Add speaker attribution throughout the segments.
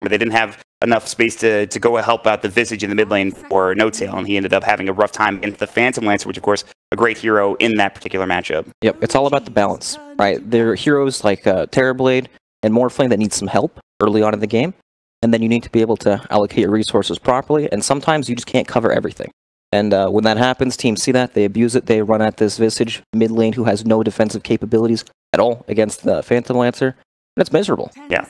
Speaker 1: They didn't have enough space to go help out the Visage in the mid lane for No Tail, and he ended up having a rough time against the Phantom Lancer, which, of course, a great hero in that particular matchup.
Speaker 2: Yep, it's all about the balance, right? There are heroes like Terrorblade and Morphling that need some help early on in the game, and then you need to be able to allocate your resources properly, and sometimes you just can't cover everything. And when that happens, teams see that, they abuse it, they run at this Visage mid lane who has no defensive capabilities at all against the Phantom Lancer, and it's miserable.
Speaker 1: Yeah.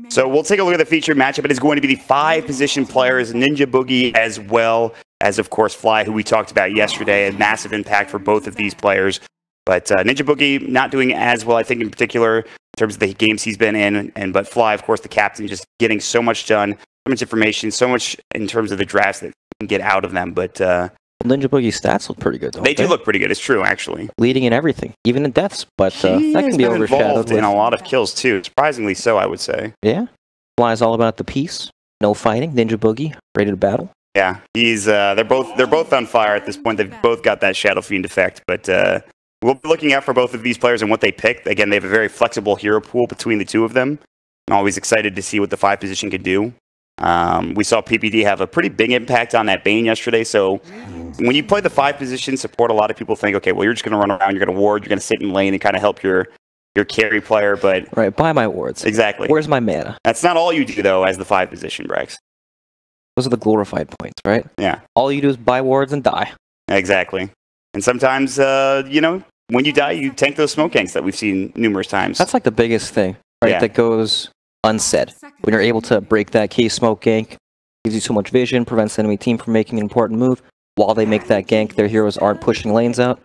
Speaker 1: So we'll take a look at the featured matchup. It is going to be the 5 position players, Ninja Boogie, as well as, of course, Fly, who we talked about yesterday. A massive impact for both of these players. But Ninja Boogie not doing as well, I think, in particular, in terms of the games he's been in. But Fly, of course, the captain, just getting so much done, so much information, so much in terms of the drafts that can get out of them. But
Speaker 2: Ninja Boogie's stats look pretty good, don't
Speaker 1: they? They do look pretty good. It's true, actually.
Speaker 2: Leading in everything, even in deaths. But that can be overshadowed
Speaker 1: in a lot of kills, too. Surprisingly so, I would say.
Speaker 2: Yeah. Fly's all about the peace. No fighting. Ninja Boogie, ready to battle.
Speaker 1: Yeah, he's they're both on fire at this point. They've both got that Shadow Fiend effect, but we'll be looking out for both of these players and what they pick. Again, they have a very flexible hero pool between the two of them. I'm always excited to see what the 5 position can do. We saw PPD have a pretty big impact on that Bane yesterday, so when you play the 5 position support, a lot of people think, okay, well, you're just going to run around, you're going to ward, you're going to sit in lane and kind of help your carry player, but...
Speaker 2: Right, buy my wards.
Speaker 1: Exactly.
Speaker 2: Where's my mana?
Speaker 1: That's not all you do, though, as the 5 position, Brex.
Speaker 2: Those are the glorified points, right?
Speaker 1: Yeah.
Speaker 2: All you do is buy wards and die.
Speaker 1: Exactly. And sometimes, you know, when you die, you tank those smoke ganks that we've seen numerous times.
Speaker 2: That's like the biggest thing, right?
Speaker 1: Yeah.
Speaker 2: That goes unsaid. When you're able to break that key smoke gank, gives you so much vision, prevents the enemy team from making an important move. While they make that gank, their heroes aren't pushing lanes out.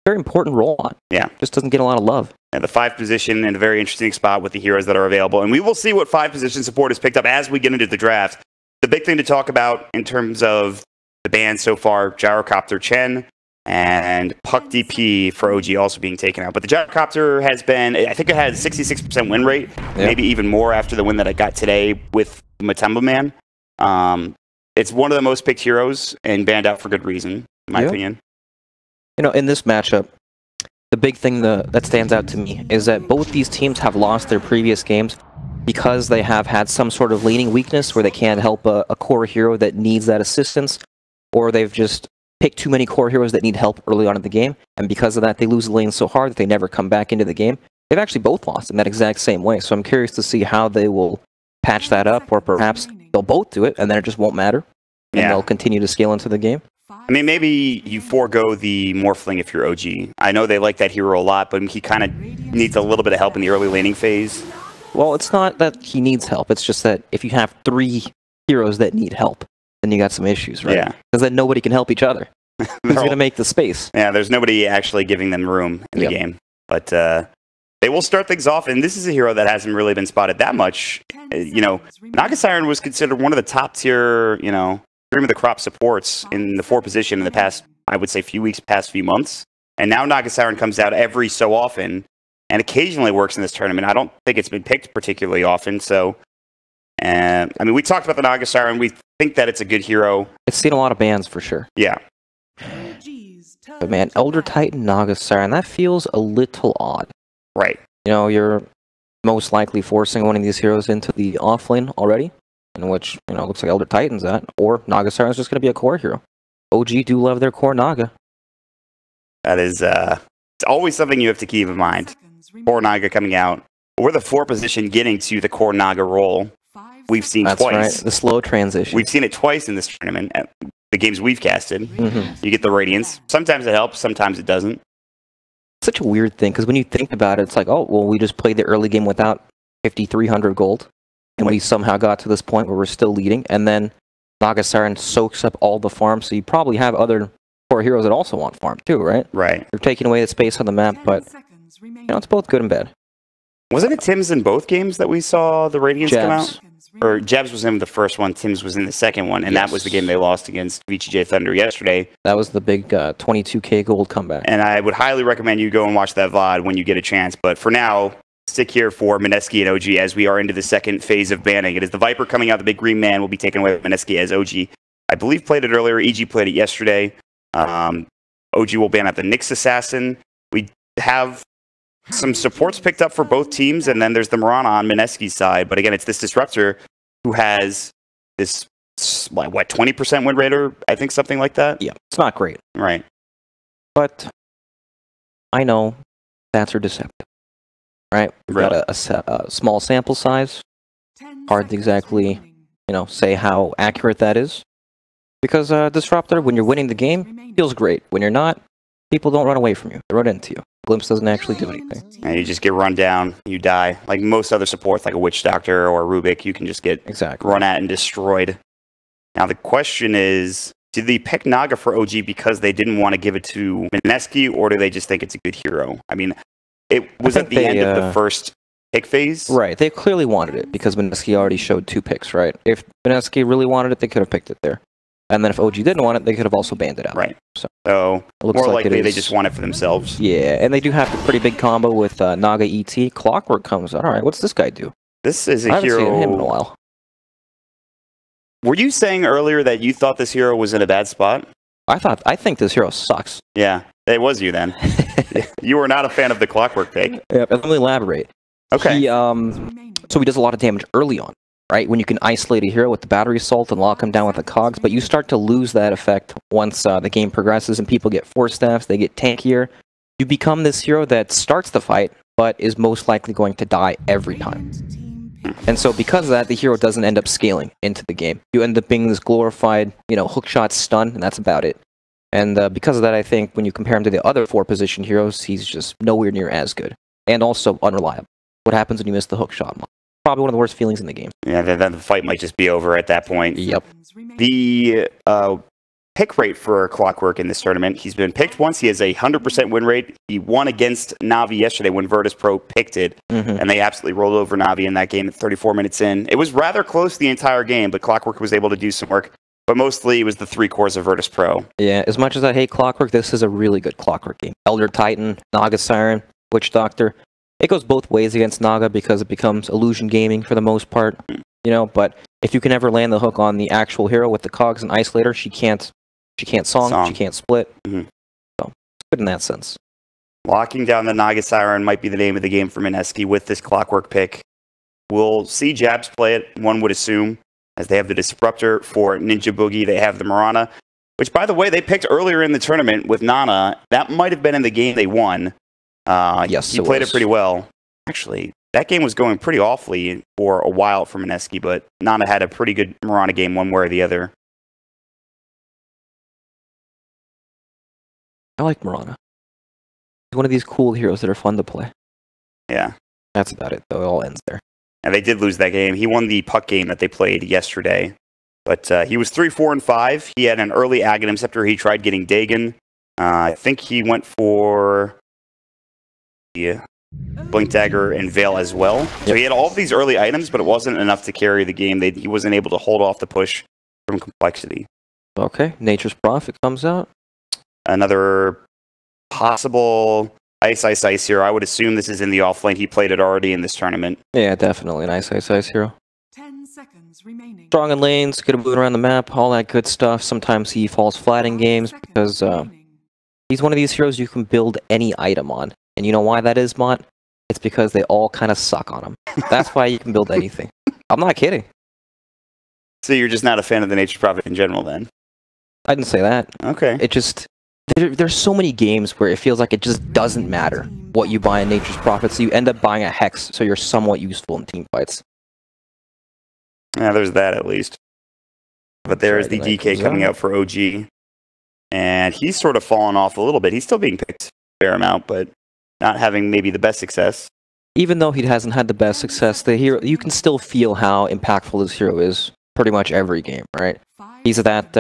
Speaker 2: Very important role on.
Speaker 1: Yeah.
Speaker 2: Just doesn't get a lot of love.
Speaker 1: And the 5 position in a very interesting spot with the heroes that are available. And we will see what 5 position support is picked up as we get into the draft. The big thing to talk about in terms of the bans so far, Gyrocopter Chen and Puck DP for OG also being taken out. But the Gyrocopter has been, I think it had a 66% win rate, maybe even more after the win that I got today with Matumba Man. It's one of the most picked heroes and banned out for good reason, in my opinion.
Speaker 2: You know, in this matchup, the big thing that stands out to me is that both these teams have lost their previous games because they have had some sort of laning weakness where they can't help a core hero that needs that assistance, or they've just picked too many core heroes that need help early on in the game, and because of that, they lose the lane so hard that they never come back into the game. They've actually both lost in that exact same way, so I'm curious to see how they will patch that up, or perhaps they'll both do it, and then it just won't matter, and they'll continue to scale into the game.
Speaker 1: I mean, maybe you forego the Morphling if you're OG. I know they like that hero a lot, but he kind of needs a little bit of help in the early laning phase.
Speaker 2: Well, it's not that he needs help. It's just that if you have 3 heroes that need help, then you got some issues, right?
Speaker 1: Yeah.
Speaker 2: Because then nobody can help each other. Who's going to make the space?
Speaker 1: Yeah, there's nobody actually giving them room in the game. But they will start things off, and this is a hero that hasn't really been spotted that much. You know, Naga Siren was considered one of the top tier, you know, cream of the crop supports in the 4 position in the past, I would say, few weeks, past few months. And now Naga Siren comes out every so often and occasionally works in this tournament. I don't think it's been picked particularly often. So, I mean, we talked about the Naga Siren. We think that it's a good hero.
Speaker 2: It's seen a lot of bans for sure.
Speaker 1: Yeah.
Speaker 2: But man, Elder Titan, Naga Siren, that feels a little odd.
Speaker 1: Right.
Speaker 2: You know, you're most likely forcing one of these heroes into the offlane already, in which, you know, looks like Elder Titan's at, or Naga Siren's just going to be a core hero. OG do love their core Naga.
Speaker 1: That is, it's always something you have to keep in mind. Core Naga coming out. Or the 4 position getting to the core Naga role. We've seen twice.
Speaker 2: That's right, the slow transition.
Speaker 1: We've seen it twice in this tournament. At the games we've casted. You get the Radiance. Sometimes it helps, sometimes it doesn't.
Speaker 2: Such a weird thing, because when you think about it, it's like, oh, well, we just played the early game without 5,300 gold, and we somehow got to this point where we're still leading, and then Naga Siren soaks up all the farm, so you probably have other core heroes that also want farm too, right?
Speaker 1: Right.
Speaker 2: They're taking away the space on the map, but, you know, it's both good and bad.
Speaker 1: Wasn't it Tim's in both games that we saw the Radiance come out? Or Jabs was in the first one, Tim's was in the second one, and that was the game they lost against VGJ Thunder yesterday.
Speaker 2: That was the big 22k gold comeback.
Speaker 1: And I would highly recommend you go and watch that VOD when you get a chance. But for now, stick here for Mineski and OG as we are into the second phase of banning. It is the Viper coming out. The big green man will be taken away with Mineski as OG. I believe played it earlier. EG played it yesterday. OG will ban out the Nyx Assassin. We have some supports picked up for both teams, and then there's the Mirana on Mineski's side. But again, it's this Disruptor who has this, what, 20% win rate, or I think something like that?
Speaker 2: Yeah, it's not great.
Speaker 1: Right.
Speaker 2: But I know stats are deceptive, right? We've got a small sample size. Hard to exactly, say how accurate that is. Because Disruptor, when you're winning the game, feels great. When you're not, people don't run away from you. They run into you. Glimpse doesn't actually do anything.
Speaker 1: And you just get run down, you die. Like most other supports, like a Witch Doctor or a Rubik, you can just get run at and destroyed. Now the question is, did they pick Naga for OG because they didn't want to give it to Mineski, or do they just think it's a good hero? I mean, it was at the end of the first pick phase.
Speaker 2: Right, they clearly wanted it because Mineski already showed 2 picks, right? If Mineski really wanted it, they could have picked it there. And then if OG didn't want it, they could have also banned it out.
Speaker 1: Right. So more likely they just want it for themselves.
Speaker 2: Yeah, and they do have a pretty big combo with Naga ET. Clockwork comes out. All right, what's this guy do?
Speaker 1: This is a
Speaker 2: I haven't
Speaker 1: hero.
Speaker 2: seen him in a while.
Speaker 1: Were you saying earlier that you thought this hero was in a bad spot?
Speaker 2: I think this hero sucks.
Speaker 1: Yeah, it was you then. You were not a fan of the Clockwork pick.
Speaker 2: Yeah, let me elaborate.
Speaker 1: Okay.
Speaker 2: So he does a lot of damage early on. Right, when you can isolate a hero with the battery assault and lock him down with the cogs, but you start to lose that effect once the game progresses and people get force staffs, they get tankier. You become this hero that starts the fight, but is most likely going to die every time. And so because of that, the hero doesn't end up scaling into the game. You end up being this glorified, hookshot stun, and that's about it. And because of that, I think when you compare him to the other 4-position heroes, he's just nowhere near as good. And also unreliable. What happens when you miss the hookshot? Probably one of the worst feelings in the game.
Speaker 1: Yeah, then the fight might just be over at that point.
Speaker 2: Yep.
Speaker 1: The pick rate for Clockwork in this tournament, he's been picked once. He has a 100% win rate. He won against Navi yesterday when Virtus Pro picked it, and they absolutely rolled over Navi in that game at 34 minutes in. It was rather close the entire game, but Clockwork was able to do some work. But mostly it was the 3 cores of Virtus Pro.
Speaker 2: Yeah, as much as I hate Clockwork, this is a really good Clockwork game. Elder Titan, Naga Siren, Witch Doctor. It goes both ways against Naga because it becomes illusion gaming for the most part, but if you can ever land the hook on the actual hero with the cogs and isolator, she can't song, she can't split. So it's good in that sense.
Speaker 1: Locking down the Naga Siren might be the name of the game for Mineski with this Clockwork pick. We'll see Jabs play it, one would assume, as they have the Disruptor for Ninja Boogie. They have the Mirana, which, by the way, they picked earlier in the tournament with Nana. That might have been in the game they won.
Speaker 2: Yes,
Speaker 1: he played it pretty well. Actually, that game was going pretty awfully for a while for Mineski, but Nana had a pretty good Mirana game one way or the other.
Speaker 2: I like Mirana. He's one of these cool heroes that are fun to play.
Speaker 1: Yeah.
Speaker 2: That's about it, though. It all ends there.
Speaker 1: And they did lose that game. He won the puck game that they played yesterday. But he was 3-4-5. He had an early Aghanim Scepter. He tried getting Dagon. I think he went for Blink Dagger and Veil as well. So he had all of these early items, but it wasn't enough to carry the game. He wasn't able to hold off the push from Complexity.
Speaker 2: Okay, Nature's Prophet comes out.
Speaker 1: Another possible Ice here. I would assume this is in the offlane. He played it already in this tournament.
Speaker 2: Yeah, definitely an Ice hero.
Speaker 3: 10 seconds remaining.
Speaker 2: Strong in lanes, good at moving around the map, all that good stuff. Sometimes he falls flat in games because he's one of these heroes you can build any item on. And you know why that is, Mont? It's because they all kind of suck on him. That's why you can build anything. I'm not kidding.
Speaker 1: So you're just not a fan of the Nature's Prophet in general, then?
Speaker 2: I didn't say that.
Speaker 1: Okay.
Speaker 2: It just... There's so many games where it feels like it just doesn't matter what you buy in Nature's Prophet, so you end up buying a Hex, so you're somewhat useful in team fights.
Speaker 1: Yeah, there's that at least. But there's the DK coming out for OG. And he's sort of fallen off a little bit. He's still being picked a fair amount, but not having maybe the best success. Even
Speaker 2: though he hasn't had the best success, the hero, you can still feel how impactful this hero is pretty much every game, right? He's that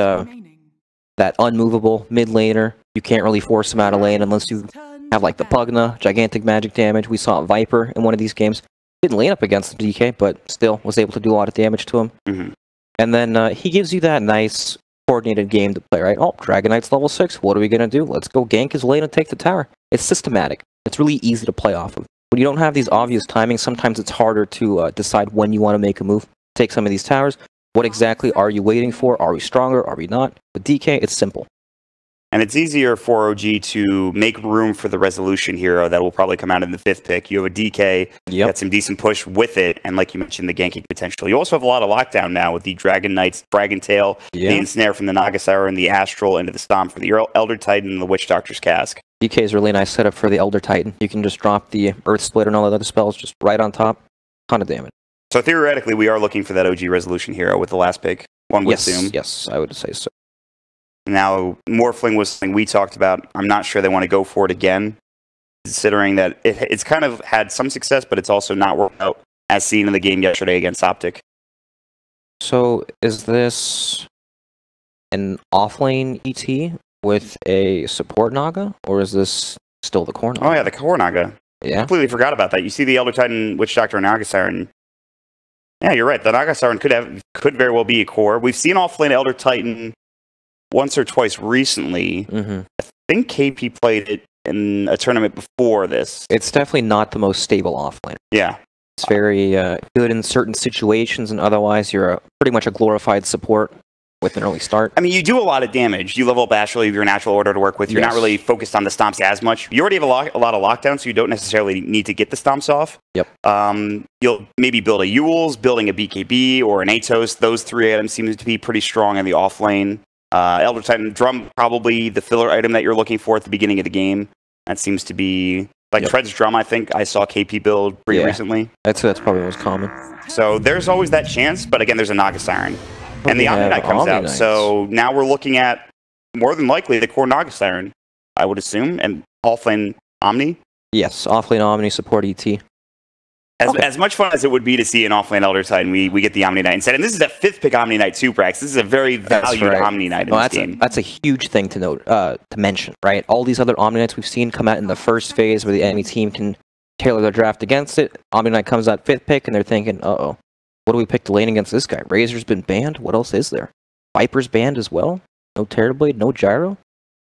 Speaker 2: unmovable mid laner. You can't really force him out of lane unless you have like the Pugna, gigantic magic damage. We saw Viper in one of these games. Didn't lane up against the DK, but still was able to do a lot of damage to him. And then he gives you that nice coordinated game to play, right? Oh, Dragon Knight's level 6. What are we going to do? Let's go gank his lane and take the tower. It's systematic. It's really easy to play off of. When you don't have these obvious timings, sometimes it's harder to decide when you want to make a move. Take some of these towers. What exactly are you waiting for? Are we stronger? Are we not? With DK, it's simple.
Speaker 1: And it's easier for OG to make room for the resolution hero that will probably come out in the 5th pick. You have a DK, got some decent push with it, and like you mentioned, the ganking potential. You also have a lot of lockdown now with the Dragon Knight's Dragon Tail, the Ensnare from the Naga Siren, the Astral into the Stomp for the Elder Titan, and the Witch Doctor's Cask.
Speaker 2: DK is a really nice setup for the Elder Titan. You can just drop the Earth Splitter and all the other spells just right on top. Ton of damage.
Speaker 1: So theoretically, we are looking for that OG resolution hero with the last pick, one would assume.
Speaker 2: Yes, I would say so.
Speaker 1: Now, Morphling was something we talked about. I'm not sure they want to go for it again, considering that it's kind of had some success, but it's also not worked out, as seen in the game yesterday against Optic.
Speaker 2: So, is this an offlane ET with a support Naga, or is this still the core Naga?
Speaker 1: Oh yeah, the core Naga.
Speaker 2: Yeah.
Speaker 1: Completely forgot about that. You see the Elder Titan, Witch Doctor, and Naga Siren. Yeah, you're right. The Naga Siren could very well be a core. We've seen offlane Elder Titan once or twice recently. I think KP played it in a tournament before this.
Speaker 2: It's definitely not the most stable offlane.
Speaker 1: Yeah.
Speaker 2: It's very good in certain situations, and otherwise you're pretty much a glorified support with an early start.
Speaker 1: I mean, you do a lot of damage. You level up Astral, you have your natural order to work with. You're not really focused on the stomps as much. You already have a lot of lockdown, so you don't necessarily need to get the stomps off.
Speaker 2: Yep.
Speaker 1: You'll maybe build a Yules, building a BKB, or an Atos. Those 3 items seem to be pretty strong in the offlane. Elder Titan Drum, probably the filler item that you're looking for at the beginning of the game. That seems to be... Like Tread's Drum, I think I saw KP build pretty recently.
Speaker 2: That's probably the most common.
Speaker 1: So there's always that chance, but again, there's a Naga Siren. And the Omni Knight comes out, so now we're looking at, more than likely, the core Naga Siren, I would assume, and offlane Omni.
Speaker 2: Yes, offlane Omni, support ET.
Speaker 1: As much fun as it would be to see an offlane Elder Titan, we get the Omni Knight instead. And this is a 5th pick Omni Knight too, Brax. This is a very valued Omni Knight in this game.
Speaker 2: That's a huge thing to note, to mention, right? All these other Omni Knights we've seen come out in the first phase where the enemy team can tailor their draft against it. Omni Knight comes out 5th pick, and they're thinking, uh-oh, what do we pick to lane against this guy? Razor's been banned? What else is there? Viper's banned as well? No Terrorblade, no Gyro?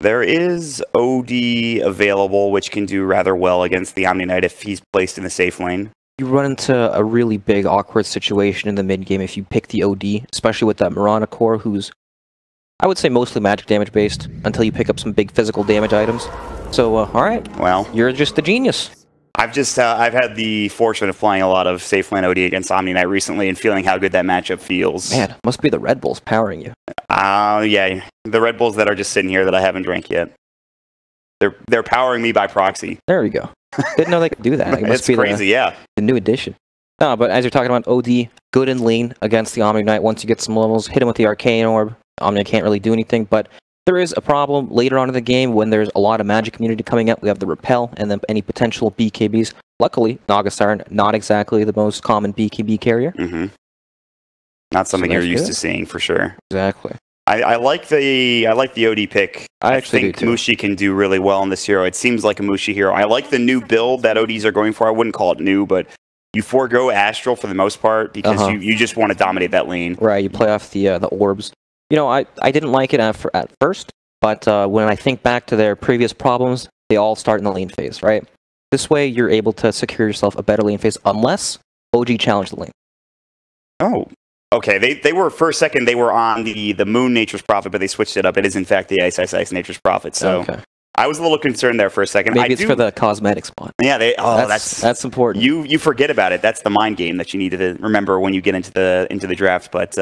Speaker 1: There is OD available, which can do rather well against the Omni Knight if he's placed in the safe lane.
Speaker 2: You run into a really big, awkward situation in the mid-game if you pick the OD, especially with that Mirana core, who's, I would say, mostly magic damage based, until you pick up some big physical damage items. So, alright,
Speaker 1: well,
Speaker 2: you're just a genius.
Speaker 1: I've had the fortune of playing a lot of safe lane OD against Omni Knight recently and feeling how good that matchup feels.
Speaker 2: Man, must be the Red Bulls powering you.
Speaker 1: Yeah, the Red Bulls that are just sitting here that I haven't drank yet. They're powering me by proxy.
Speaker 2: There we go. Didn't know they could do that. It must
Speaker 1: it's
Speaker 2: be
Speaker 1: crazy,
Speaker 2: the new addition. No, but as you're talking about OD, good in lane against the Omni Knight. Once you get some levels, hit him with the Arcane Orb. Omni can't really do anything, but there is a problem later on in the game when there's a lot of magic community coming up. We have the Repel and then any potential BKBs. Luckily, Naga Siren, not exactly the most common BKB carrier.
Speaker 1: Not something you're used to seeing, for sure.
Speaker 2: Exactly.
Speaker 1: I like the OD pick.
Speaker 2: I think
Speaker 1: Mushi can do really well in this hero. It seems like a Mushi hero. I like the new build that ODs are going for. I wouldn't call it new, but you forego Astral for the most part because you just want to dominate that lane.
Speaker 2: Right, you play off the orbs. You know, I didn't like it at first, but when I think back to their previous problems, they all start in the lane phase, right? This way, you're able to secure yourself a better lane phase, unless OG challenged the lane.
Speaker 1: Oh, okay. They were, for a second, they were on the Moon Nature's Prophet, but they switched it up. It is, in fact, the Ice Nature's Prophet, so I was a little concerned there for a second.
Speaker 2: Maybe it's for the cosmetic spot.
Speaker 1: Yeah, that's
Speaker 2: important.
Speaker 1: You forget about it. That's the mind game that you need to remember when you get into the draft, but...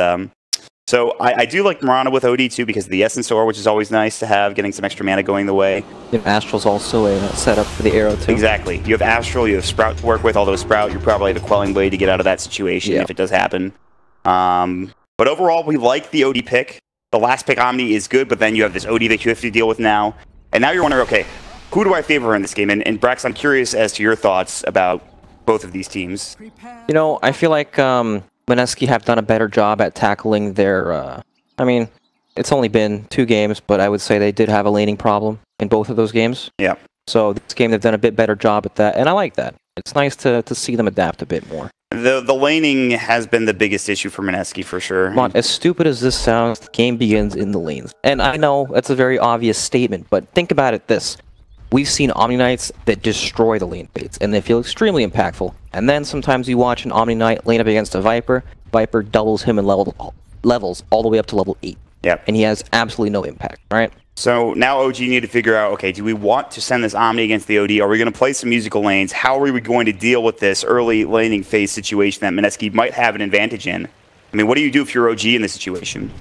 Speaker 1: So I do like Mirana with OD too because of the Essence Ore, which is always nice to have, getting some extra mana going the way.
Speaker 2: Astral's also a setup for the arrow too.
Speaker 1: Exactly. You have Astral, you have Sprout to work with, although Sprout, you probably have a Quelling Blade to get out of that situation if it does happen. But overall, we like the OD pick. The last pick, Omni, is good, but then you have this OD that you have to deal with now. And now you're wondering, okay, who do I favor in this game? And Brax, I'm curious as to your thoughts about both of these teams.
Speaker 2: You know, I feel like... Mineski have done a better job at tackling their, I mean, it's only been 2 games, but I would say they did have a laning problem in both of those games.
Speaker 1: Yeah.
Speaker 2: So this game they've done a bit better job at that, and I like that. It's nice to see them adapt a bit more.
Speaker 1: The laning has been the biggest issue for Mineski, for sure.
Speaker 2: Come on, as stupid as this sounds, the game begins in the lanes. And I know that's a very obvious statement, but think about it this. We've seen Omni Knights that destroy the lane fates, and they feel extremely impactful. And then sometimes you watch an Omni Knight lane up against a Viper. Viper doubles him in levels all the way up to level 8.
Speaker 1: Yep.
Speaker 2: And he has absolutely no impact, right?
Speaker 1: So now OG need to figure out, okay, do we want to send this Omni against the OD? Are we going to play some musical lanes? How are we going to deal with this early laning phase situation that Mineski might have an advantage in? I mean, what do you do if you're OG in this situation?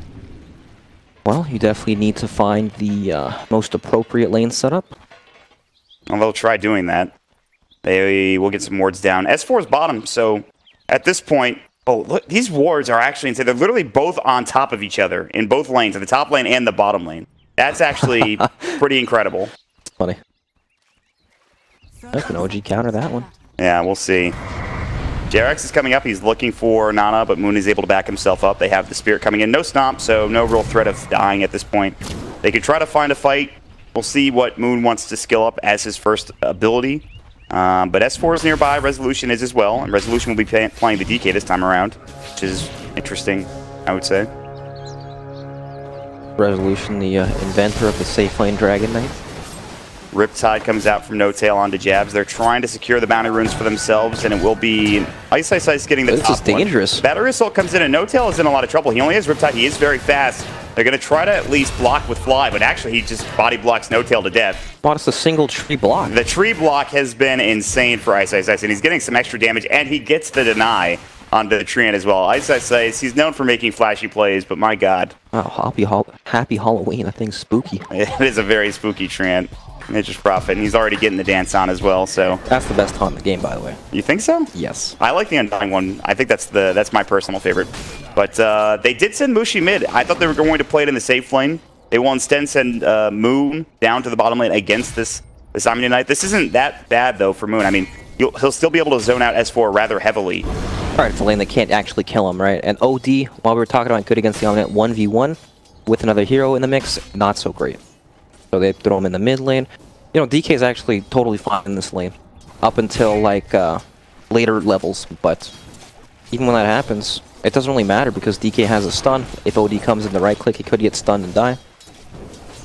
Speaker 2: Well, you definitely need to find the most appropriate lane setup.
Speaker 1: Well, they'll try doing that. They will get some wards down. S4 is bottom, so at this point... Oh, look, these wards are actually insane. They're literally both on top of each other in both lanes, in the top lane and the bottom lane. That's actually pretty incredible.
Speaker 2: Funny. I can OG counter that one.
Speaker 1: Yeah, we'll see. JRX is coming up. He's looking for Nana, but Moon is able to back himself up. They have the Spirit coming in. No Stomp, so no real threat of dying at this point. They could try to find a fight. We'll see what Moon wants to skill up as his first ability. But S4 is nearby. Resolution is as well. And Resolution will be playing the DK this time around, which is interesting, I would say. Resolution,
Speaker 2: the inventor of the safe lane Dragon Knight.
Speaker 1: Riptide comes out from No Tail onto Jabs. They're trying to secure the bounty runes for themselves, and it will be Ice getting the top one.
Speaker 2: This is dangerous.
Speaker 1: Battery Assault comes in, and No Tail is in a lot of trouble. He only has Riptide. He is very fast. They're going to try to at least block with Fly, but actually he just body blocks No Tail to death.
Speaker 2: Well, it's a single tree block.
Speaker 1: The tree block has been insane for Ice, and he's getting some extra damage, and he gets the deny onto the Treant as well. Ice, he's known for making flashy plays, but my god.
Speaker 2: Oh, happy Halloween. That thing's spooky.
Speaker 1: It is a very spooky Treant. Nature's Prophet, and he's already getting the dance on as well, so...
Speaker 2: That's the best taunt in the game, by the way.
Speaker 1: You think so?
Speaker 2: Yes.
Speaker 1: I like the Undying one. I think that's my personal favorite. But they did send Mushi mid. I thought they were going to play it in the safe lane. They will instead send Moon down to the bottom lane against this Omni Knight. This isn't that bad, though, for Moon. I mean, he'll still be able to zone out S4 rather heavily.
Speaker 2: Alright, it's a lane that can't actually kill him, right? And OD, while we were talking about good against the Omni Knight 1v1, with another hero in the mix, not so great. So they throw him in the mid lane. You know, DK is actually totally fine in this lane, up until, like, later levels, but even when that happens, it doesn't really matter because DK has a stun. If OD comes in the right click, he could get stunned and die.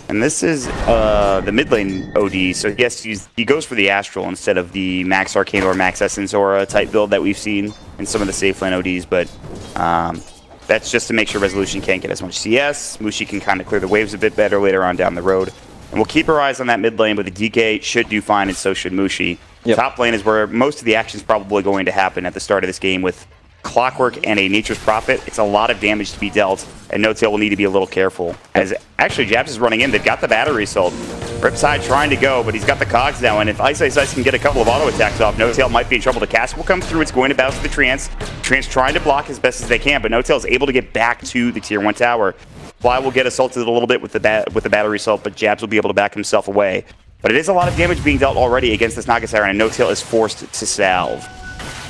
Speaker 1: And this is the mid lane OD, so yes, he goes for the Astral instead of the Max Arcane or Max Essence Aura type build that we've seen in some of the safe lane ODs, but that's just to make sure Resolution can't get as much CS. Mushi can kind of clear the waves a bit better later on down the road. And we'll keep our eyes on that mid lane, but the DK should do fine, and so should Mushi. Yep. Top lane is where most of the action is probably going to happen at the start of this game with Clockwork and a Nature's Prophet. It's a lot of damage to be dealt, and No Tail will need to be a little careful. As actually Jabs is running in, they've got the battery assault. Riptide trying to go, but he's got the cogs now, and if Ice can get a couple of auto attacks off, No Tail might be in trouble. The cast will come through, it's going to bounce to the Treants. Treants trying to block as best as they can, but No Tail is able to get back to the tier 1 tower. Fly will get assaulted a little bit with the battery assault, but Jabs will be able to back himself away. But it is a lot of damage being dealt already against this Naga Siren, and No Tail is forced to salve.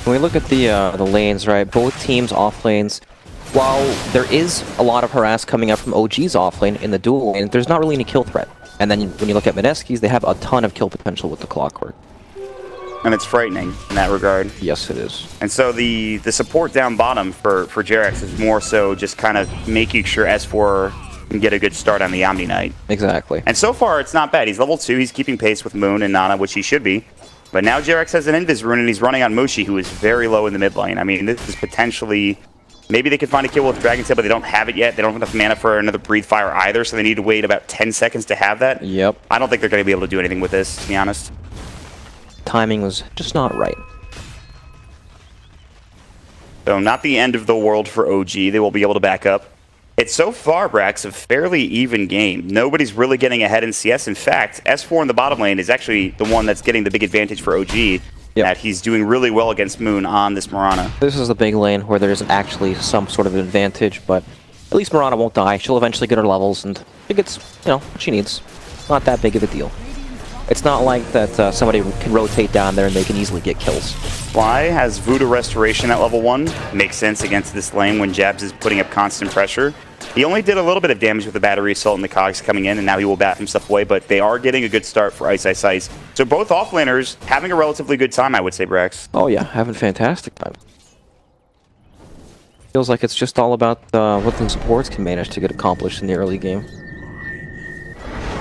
Speaker 2: When we look at the lanes, right, both teams off lanes, while there is a lot of harass coming up from OG's off lane in the dual lane, there's not really any kill threat. And then when you look at Mineski's, they have a ton of kill potential with the Clockwork.
Speaker 1: And it's frightening in that regard.
Speaker 2: Yes, it is.
Speaker 1: And so the support down bottom for JRX is more so just kind of making sure S4 can get a good start on the Omni Knight.
Speaker 2: Exactly.
Speaker 1: And so far, it's not bad. He's level 2. He's keeping pace with Moon and Nana, which he should be. But now JRX has an Invis rune, and he's running on Mushi, who is very low in the mid lane. I mean, this is potentially... Maybe they could find a kill with Dragon Tail, but they don't have it yet. They don't have enough mana for another Breathe Fire either, so they need to wait about 10 seconds to have that.
Speaker 2: Yep.
Speaker 1: I don't think they're going to be able to do anything with this, to be honest.
Speaker 2: Timing was just not right.
Speaker 1: So not the end of the world for OG. They will be able to back up. It's so far, Brax, a fairly even game. Nobody's really getting ahead in CS. In fact, S4 in the bottom lane is actually the one that's getting the big advantage for OG. Yep. That he's doing really well against Moon on this Mirana.
Speaker 2: This is the big lane where there isn't actually some sort of advantage, but at least Mirana won't die. She'll eventually get her levels, and she gets, you know, what she needs. Not that big of a deal. It's not like that somebody can rotate down there and they can easily get kills.
Speaker 1: Fly has Voodoo Restoration at level 1. Makes sense against this lane when Jabs is putting up constant pressure. He only did a little bit of damage with the battery assault and the cogs coming in, and now he will bat himself away, but they are getting a good start for Ice. So both offlaners having a relatively good time, I would say, Brax.
Speaker 2: Oh yeah, having fantastic time. Feels like it's just all about what the supports can manage to get accomplished in the early game.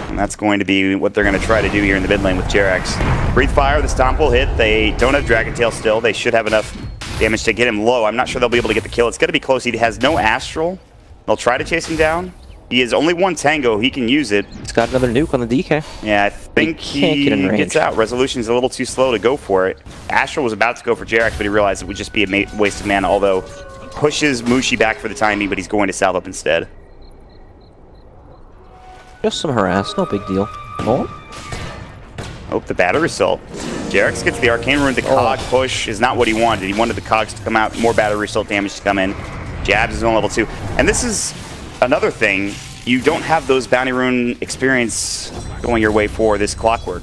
Speaker 1: And that's going to be what they're going to try to do here in the mid lane with JRX. Breathe Fire, the Stomp will hit. They don't have Dragon Tail still. They should have enough damage to get him low. I'm not sure they'll be able to get the kill. It's going to be close. He has no Astral. They'll try to chase him down. He has only one Tango. He can use it.
Speaker 2: He's got another nuke on the DK.
Speaker 1: Yeah, I think he gets out. Resolution's a little too slow to go for it. Astral was about to go for Jarek, but he realized it would just be a waste of mana, although pushes Mushi back for the time being, but he's going to Salve up instead.
Speaker 2: Just some harass, no big deal.
Speaker 1: Oh, the battery assault. Jarex gets the Arcane Rune. The cog push is not what he wanted. He wanted the cogs to come out, more battery assault damage to come in. Jabs is on level 2. And this is another thing. You don't have those bounty rune experience going your way for this Clockwork.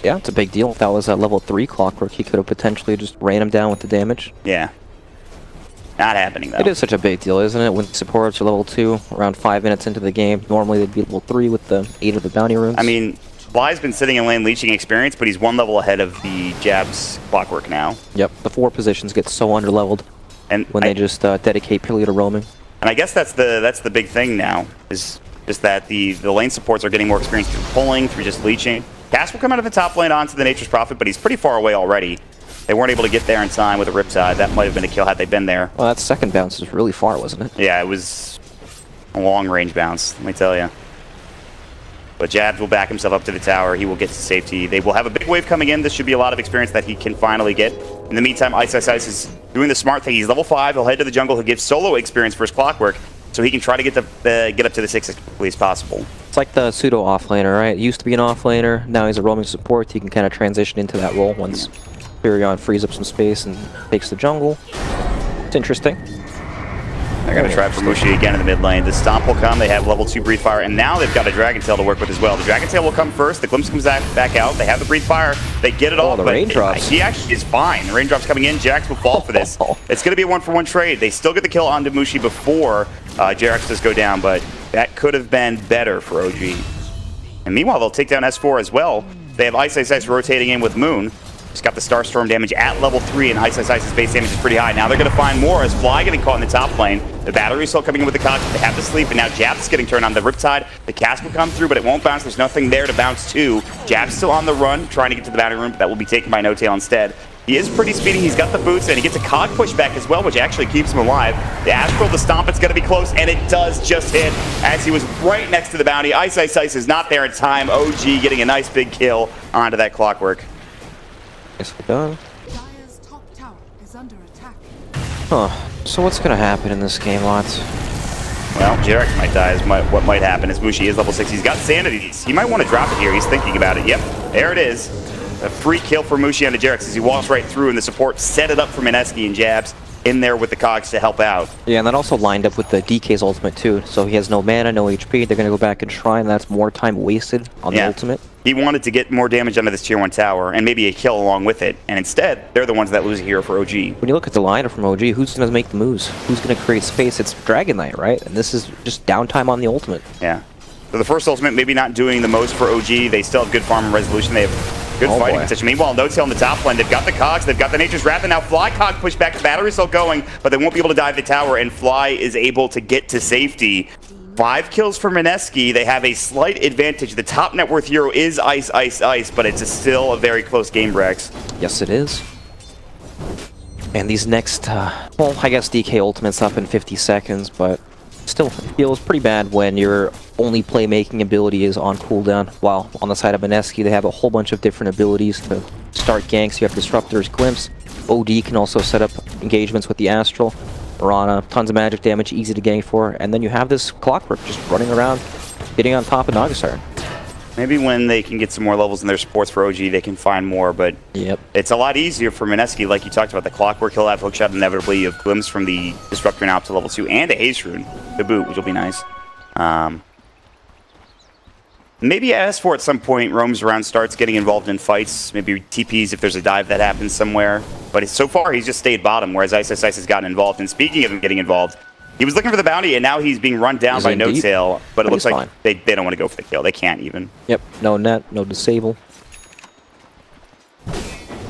Speaker 2: Yeah, it's a big deal. If that was at level 3 Clockwork, he could have potentially just ran him down with the damage.
Speaker 1: Yeah. Not happening, though.
Speaker 2: It is such a big deal, isn't it? When supports are level 2, around 5 minutes into the game, normally they'd be level 3 with the 8 of the bounty runes.
Speaker 1: I mean, Fly's been sitting in lane leeching experience, but he's 1 level ahead of the Jabs Clockwork now.
Speaker 2: Yep, the 4 positions get so underleveled when they just dedicate purely to roaming.
Speaker 1: And I guess that's the big thing now, is just that the lane supports are getting more experience through pulling, through just leeching. Cass will come out of the top lane onto the Nature's Prophet, but he's pretty far away already. They weren't able to get there in time with a Riptide. That might have been a kill had they been there.
Speaker 2: Well, that second bounce is really far, wasn't it?
Speaker 1: Yeah, it was a long-range bounce, let me tell you. But Jabs will back himself up to the tower. He will get to safety. They will have a big wave coming in. This should be a lot of experience that he can finally get. In the meantime, Ice is doing the smart thing. He's level 5. He'll head to the jungle. He'll give solo experience for his Clockwork, so he can try to get up to the 6 as quickly as possible.
Speaker 2: It's like the pseudo offlaner, right? He used to be an offlaner. Now he's a roaming support. He can kind of transition into that role once Furion frees up some space and takes the jungle. It's interesting.
Speaker 1: They're going to try for Mushi again in the mid lane. The Stomp will come. They have level 2 Breathe Fire, and now they've got a Dragon Tail to work with as well. The Dragon Tail will come first. The Glimpse comes back out. They have the Breathe Fire. They get it all.
Speaker 2: The raindrops.
Speaker 1: He actually is fine. The raindrops coming in. Jax will fall for this. It's going to be a 1-for-1 trade. They still get the kill onto Mushi before Jarex does go down, but that could have been better for OG. And meanwhile, they'll take down S4 as well. They have Ice rotating in with Moon. He's got the Starstorm damage at level 3, and Ice's base damage is pretty high. Now they're going to find more as Fly getting caught in the top lane. The battery is still coming in with the cogs. They have to sleep, and now Jab's getting turned on. The Riptide, the cast will come through, but it won't bounce. There's nothing there to bounce to. Jab's still on the run, trying to get to the bounty room, but that will be taken by No-Tail instead. He is pretty speedy. He's got the boots, and he gets a cog pushback as well, which actually keeps him alive. The Astral, the Stomp, it's going to be close, and it does just hit as he was right next to the bounty. Ice is not there in time. OG getting a nice big kill onto that Clockwork.
Speaker 2: Nicely done.
Speaker 3: Dire's top tower is under attack.
Speaker 2: So what's going to happen in this game, Lots?
Speaker 1: Well, Jarek might die is what might happen as Mushi is level 6. He's got Sanities. He might want to drop it here. He's thinking about it. Yep, there it is. A free kill for Mushi onto Jarek as he walks right through, and the support set it up for Mineski and Jabs in there with the cogs to help out.
Speaker 2: Yeah, and that also lined up with the DK's ultimate too. So he has no mana, no HP. They're going to go back and try, and that's more time wasted on the ultimate.
Speaker 1: He wanted to get more damage onto this tier 1 tower and maybe a kill along with it, and instead they're the ones that lose a hero for OG.
Speaker 2: When you look at the lineup from OG, who's going to make the moves? Who's going to create space? It's Dragon Knight, right? And this is just downtime on the ultimate.
Speaker 1: Yeah. So the first ultimate maybe not doing the most for OG. They still have good farm and resolution. They have good fighting potential. Meanwhile, No-Tail in the top lane. They've got the cogs. They've got the Nature's Wrath. And now Fly cog push back. The battery's still going, but they won't be able to dive the tower. And Fly is able to get to safety. 5 kills for Mineski. They have a slight advantage. The top net worth hero is Ice, but it's still a very close game, Brex.
Speaker 2: Yes, it is. And these next, well, I guess DK Ultimate's up in 50 seconds, but still, it feels pretty bad when your only playmaking ability is on cooldown. While on the side of Mineski, they have a whole bunch of different abilities to start ganks. You have Disruptors, Glimpse. OD can also set up engagements with the Astral. Mirana, tons of magic damage, easy to gank for. And then you have this Clockwork just running around, getting on top of Nagasar.
Speaker 1: Maybe when they can get some more levels in their supports for OG, they can find more, but it's a lot easier for Mineski, like you talked about. The Clockwork, he'll have Hookshot inevitably. You have Glimpse from the Disruptor now up to level 2, and a Haste Rune to boot, which will be nice. Maybe S4 at some point roams around, starts getting involved in fights, maybe TPs if there's a dive that happens somewhere. But so far, he's just stayed bottom, whereas Ice has gotten involved. And speaking of him getting involved, he was looking for the bounty, and now he's being run down by No-Tail. But it looks like they don't want to go for the kill. They can't even.
Speaker 2: Yep, no net, no disable.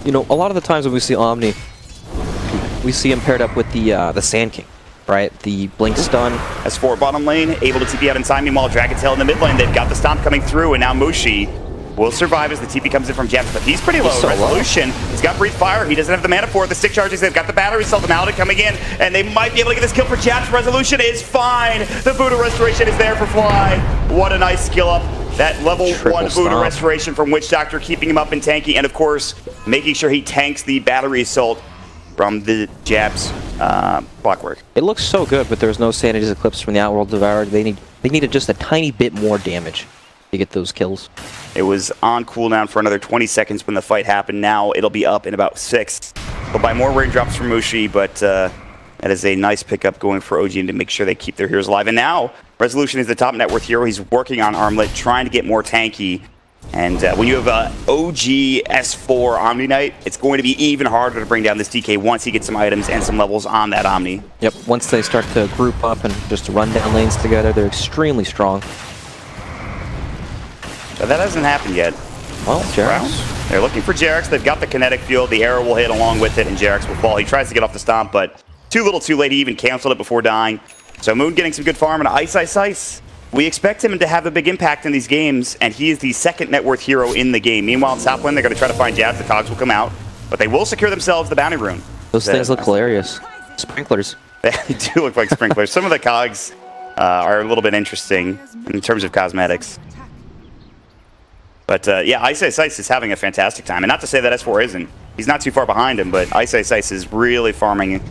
Speaker 2: You know, a lot of the times when we see Omni, we see him paired up with the Sand King, right? The Blink Stun.
Speaker 1: S4 bottom lane, able to TP out in time. Meanwhile, Dragon Tail in the mid lane. They've got the Stomp coming through, and now Mushi will survive as the TP comes in from Jabs, but he's pretty low.
Speaker 2: So
Speaker 1: Resolution, he's got Breathe Fire. He doesn't have the mana for it. The stick charges, they've got the battery cell, the Maledict coming in, and they might be able to get this kill for Jabs. Resolution is fine. The Buddha Restoration is there for Fly. What a nice skill up. That level
Speaker 2: Triple
Speaker 1: 1 Buddha
Speaker 2: stomp.
Speaker 1: Restoration from Witch Doctor, keeping him up and tanky, and of course, making sure he tanks the battery assault from the Jabs blockwork.
Speaker 2: It looks so good, but there's no Sanity's Eclipse from the Outworld Devourer. They needed just a tiny bit more damage to get those kills.
Speaker 1: It was on cooldown for another 20 seconds when the fight happened. Now it'll be up in about 6. But by more raindrops from Mushi, but that is a nice pickup going for OG to make sure they keep their heroes alive. And now, Resolution is the top net worth hero. He's working on Armlet, trying to get more tanky. And when you have a OG S4 Omni Knight, it's going to be even harder to bring down this DK once he gets some items and some levels on that Omni.
Speaker 2: Yep, once they start to group up and just run down lanes together, they're extremely strong.
Speaker 1: But that hasn't happened yet.
Speaker 2: Well, Jerax.
Speaker 1: They're looking for Jerax. They've got the kinetic field. The arrow will hit along with it, and Jerax will fall. He tries to get off the stomp, but too little too late. He even canceled it before dying. So Moon getting some good farm and Ice Ice Ice. We expect him to have a big impact in these games, and he is the second net worth hero in the game. Meanwhile, in top lane, they're going to try to find Jabs. The cogs will come out, but they will secure themselves the bounty rune.
Speaker 2: Those things look hilarious. Sprinklers.
Speaker 1: They do look like sprinklers. Some of the cogs are a little bit interesting in terms of cosmetics. But yeah, Ice Ice Ice is having a fantastic time. And not to say that S4 isn't. He's not too far behind him, but Ice Ice Ice is really farming.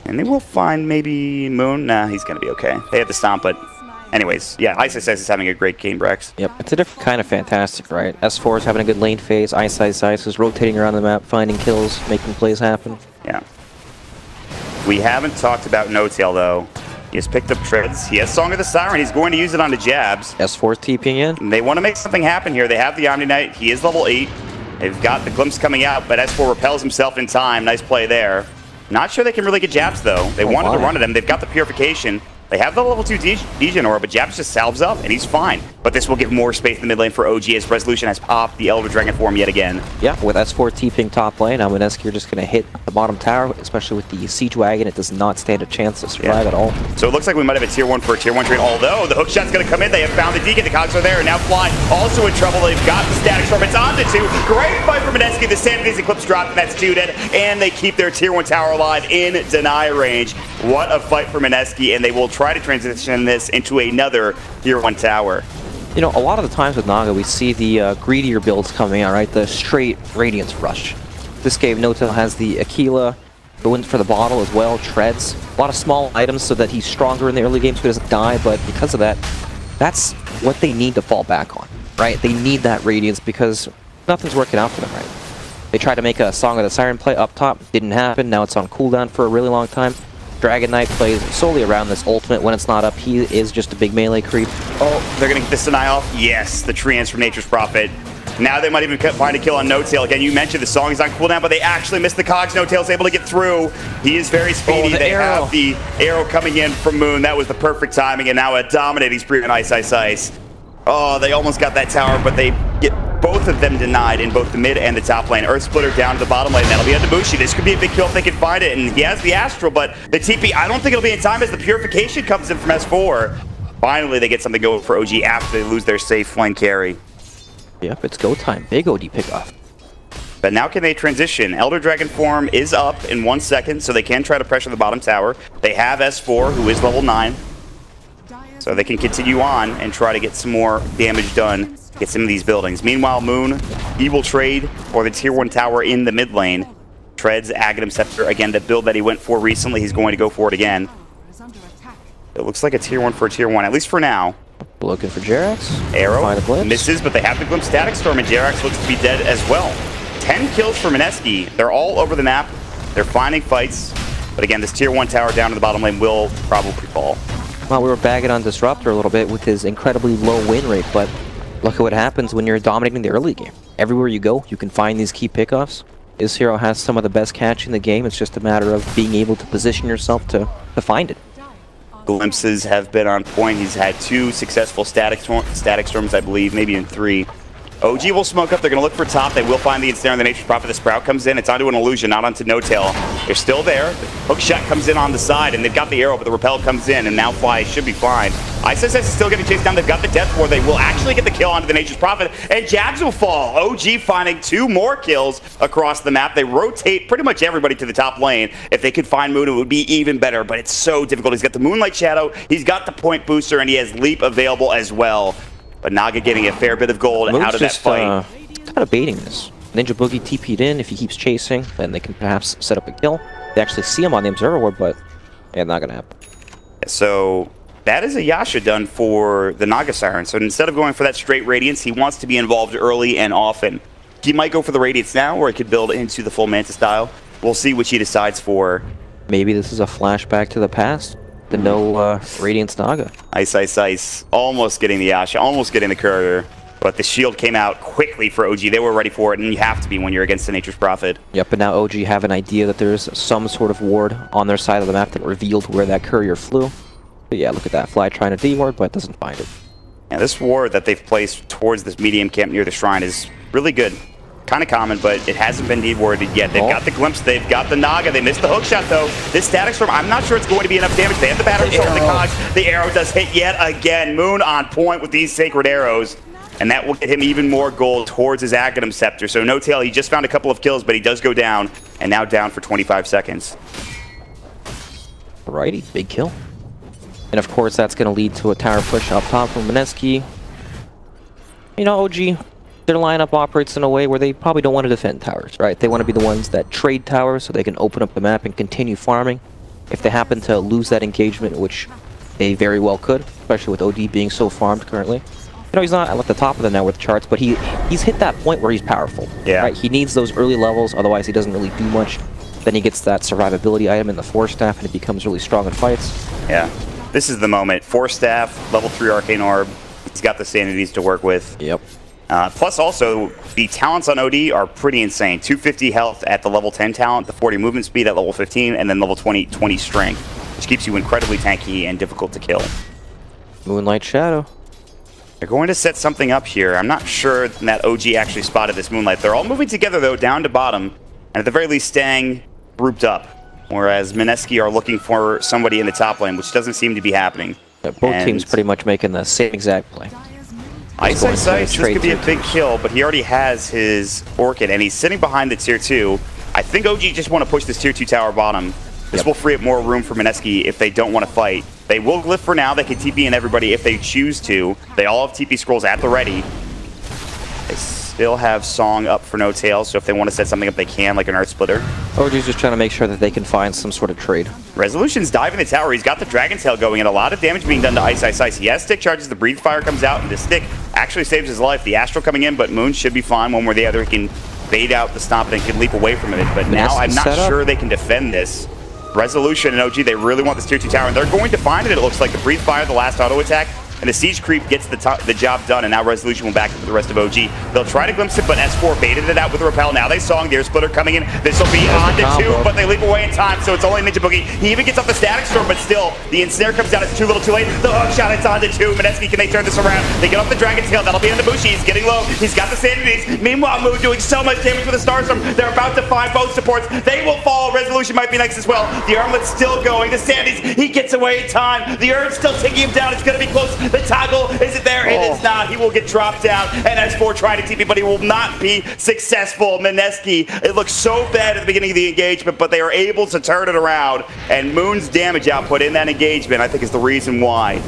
Speaker 1: And they will find maybe Moon. Nah, he's going to be okay. They had the stomp, but anyways, yeah, Ice Ice Ice is having a great game, Brex.
Speaker 2: Yep, it's a different kind of fantastic, right? S4 is having a good lane phase. Ice Ice Ice is rotating around the map, finding kills, making plays happen.
Speaker 1: Yeah. We haven't talked about No-Tail, though. He has picked up Treads. He has Song of the Siren. He's going to use it onto Jabs.
Speaker 2: S4's TPing in.
Speaker 1: And they want to make something happen here. They have the Omni Knight. He is level 8. They've got the Glimpse coming out, but S4 repels himself in time. Nice play there. Not sure they can really get Jabs, though. They wanted to run at him. They've got the Purification. They have the level 2 Degen Aura, but Jabs just salves up, and he's fine. But this will give more space in the mid lane for OG as Resolution has popped the Elder Dragon form yet again.
Speaker 2: Yeah, with S4 TPing top lane, now Mineski are just going to hit the bottom tower, especially with the Siege Wagon. It does not stand a chance to survive at all.
Speaker 1: So it looks like we might have a tier 1 for a tier 1 trade, although the hook shot's going to come in. They have found the Deacon. The cogs are there, and now Fly also in trouble. They've got the Static Storm. It's on to 2. Great fight for Mineski. The Sanity's Eclipse dropped, and that's 2 dead. And they keep their tier 1 tower alive in deny range. What a fight for Mineski, and they will try to transition this into another tier 1 tower.
Speaker 2: You know, a lot of the times with Naga, we see the greedier builds coming out, right? The straight Radiance Rush. This game, No-Tail has the Aquila, going for the bottle as well, Treads. A lot of small items so that he's stronger in the early game so he doesn't die, but because of that, that's what they need to fall back on, right? They need that Radiance because nothing's working out for them, right? They tried to make a Song of the Siren play up top, didn't happen, now it's on cooldown for a really long time. Dragon Knight plays solely around this ultimate. When it's not up, he is just a big melee creep.
Speaker 1: Oh, they're going to get this deny off? Yes, the Treants from Nature's Prophet. Now they might even find a kill on No-Tail. Again, you mentioned the song is on cooldown, but they actually missed the cogs. No-Tail's able to get through. He is very speedy. They have the arrow coming in from Moon. That was the perfect timing, and now a dominating spree on Ice Ice Ice. Oh, they almost got that tower, but they get both of them denied in both the mid and the top lane. Earth Splitter down to the bottom lane. That'll be on Debushi. This could be a big kill if they can find it, and he has the Astral, but the TP, I don't think it'll be in time as the Purification comes in from S4. Finally, they get something going for OG after they lose their safe lane carry.
Speaker 2: Yep, it's go time. Big OD pickoff.
Speaker 1: But now can they transition? Elder Dragon form is up in 1 second, so they can try to pressure the bottom tower. They have S4, who is level 9. So they can continue on and try to get some more damage done, get some of these buildings. Meanwhile, Moon, he will trade for the tier 1 tower in the mid lane. Treads Aghanim Scepter, again, the build that he went for recently, he's going to go for it again. It looks like a tier 1 for a tier 1, at least for now.
Speaker 2: Looking for Jerax.
Speaker 1: Arrow misses, but they have the Glimpse Static Storm, and Jerax looks to be dead as well. 10 kills for Mineski. They're all over the map. They're finding fights. But again, this tier 1 tower down to the bottom lane will probably fall.
Speaker 2: Well, we were bagging on Disruptor a little bit with his incredibly low win rate, but look at what happens when you're dominating the early game. Everywhere you go, you can find these key pickoffs. This hero has some of the best catch in the game. It's just a matter of being able to position yourself to find it.
Speaker 1: Glimpses have been on point. He's had 2 successful static storms, I believe, maybe in 3. OG will smoke up. They're going to look for top. They will find the Ensnare and the Nature's Prophet. The Sprout comes in. It's onto an illusion, not onto No-Tail. They're still there. The hook shot comes in on the side, and they've got the arrow, but the repel comes in, and now Fly should be fine. ISS is still getting chased down. They've got the Death Ward. They will actually get the kill onto the Nature's Prophet, and Jabs will fall. OG finding 2 more kills across the map. They rotate pretty much everybody to the top lane. If they could find Moon, it would be even better, but it's so difficult. He's got the Moonlight Shadow, he's got the Point Booster, and he has Leap available as well. But Naga getting a fair bit of gold out of that fight.
Speaker 2: Kind of baiting this. Ninja Boogie TP'd in. If he keeps chasing, then they can perhaps set up a kill. They actually see him on the Observer Ward, but yeah, not gonna happen.
Speaker 1: So that is a Yasha done for the Naga Siren. So instead of going for that straight Radiance, he wants to be involved early and often. He might go for the Radiance now, or he could build into the full Manta style. We'll see which he decides for.
Speaker 2: Maybe this is a flashback to the past. The no Radiance Naga.
Speaker 1: Ice, Ice, Ice. Almost getting the Yasha, almost getting the Courier. But the shield came out quickly for OG. They were ready for it, and you have to be when you're against the Nature's Prophet.
Speaker 2: Yep, but now OG have an idea that there's some sort of ward on their side of the map that revealed where that Courier flew. But yeah, look at that. Fly trying to D-ward, but doesn't find it.
Speaker 1: And this ward that they've placed towards this medium camp near the shrine is really good. Kind of common, but it hasn't been D-warded yet. They've got the Glimpse, they've got the Naga. They missed the hook shot, though. This Static Storm, I'm not sure it's going to be enough damage. They have the battery shot, the cogs. The arrow does hit yet again. Moon on point with these Sacred Arrows. And that will get him even more gold towards his Aghanim Scepter. So No Tail, he just found a couple of kills, but he does go down. And now down for 25 seconds.
Speaker 2: Alrighty, big kill. And of course, that's going to lead to a tower push up top from Mineski. You know, OG, their lineup operates in a way where they probably don't want to defend towers, right? They want to be the ones that trade towers so they can open up the map and continue farming. If they happen to lose that engagement, which they very well could, especially with OD being so farmed currently. You know, he's not at the top of the net worth charts, but he's hit that point where he's powerful.
Speaker 1: Yeah.
Speaker 2: Right? He needs those early levels, otherwise he doesn't really do much. Then he gets that survivability item in the Force Staff, and it becomes really strong in fights.
Speaker 1: Yeah. This is the moment. Force Staff, level 3 Arcane Orb. He's got the Sanities to work with.
Speaker 2: Yep.
Speaker 1: Plus also, the talents on OD are pretty insane. 250 health at the level 10 talent, the 40 movement speed at level 15, and then level 20 strength, which keeps you incredibly tanky and difficult to kill.
Speaker 2: Moonlight Shadow.
Speaker 1: They're going to set something up here. I'm not sure that OG actually spotted this Moonlight. They're all moving together, though, down to bottom, and at the very least staying grouped up, whereas Mineski are looking for somebody in the top lane, which doesn't seem to be happening.
Speaker 2: Yeah, both teams pretty much making the same exact play.
Speaker 1: Ice, Ice, Ice, this could be a big kill, but he already has his Orchid, and he's sitting behind the tier 2. I think OG just want to push this tier 2 tower bottom. This will free up more room for Mineski if they don't want to fight. They will glyph for now. They can TP in everybody if they choose to. They all have TP scrolls at the ready. They still have Song up for No Tail, so if they want to set something up, they can, like an Earth Splitter.
Speaker 2: OG's just trying to make sure that they can find some sort of trade.
Speaker 1: Resolution's diving the tower. He's got the Dragon Tail going, and a lot of damage being done to Ice, Ice, Ice. He has stick charges. The Breathe Fire comes out, and the stick actually saves his life. The Astral coming in, but Moon should be fine. One where the other, he can bait out the Stomp and can leap away from it. But now I'm not sure they can defend this. Resolution and OG, they really want this tier 2 tower, and they're going to find it, it looks like. The Breathe Fire, the last auto attack, and the Siege Creep gets the job done, and now Resolution will back up the rest of OG. They'll try to glimpse it, but S4 baited it out with the Repel. Now they Song, the Air Splitter coming in. This will be on to 2, but they leap away in time, so it's only Ninja Boogie. He even gets off the Static Storm, but still, the Ensnare comes down. It's too little too late. The hook shot, it's on to 2. Mineski, can they turn this around? They get off the Dragon Tail. That'll be on the Bushi. He's getting low. He's got the Sanities. Meanwhile, Moon doing so much damage with the Starstorm. They're about to find both supports. They will fall. Resolution might be next as well. The Armlet's still going. The Sanities, he gets away in time. The Earth's still taking him down. It's going to be close. The Toggle, is it there? It is not. He will get dropped down. And S4 trying to TP, but he will not be successful. Mineski, it looks so bad at the beginning of the engagement, but they are able to turn it around. And Moon's damage output in that engagement, I think, is the reason why.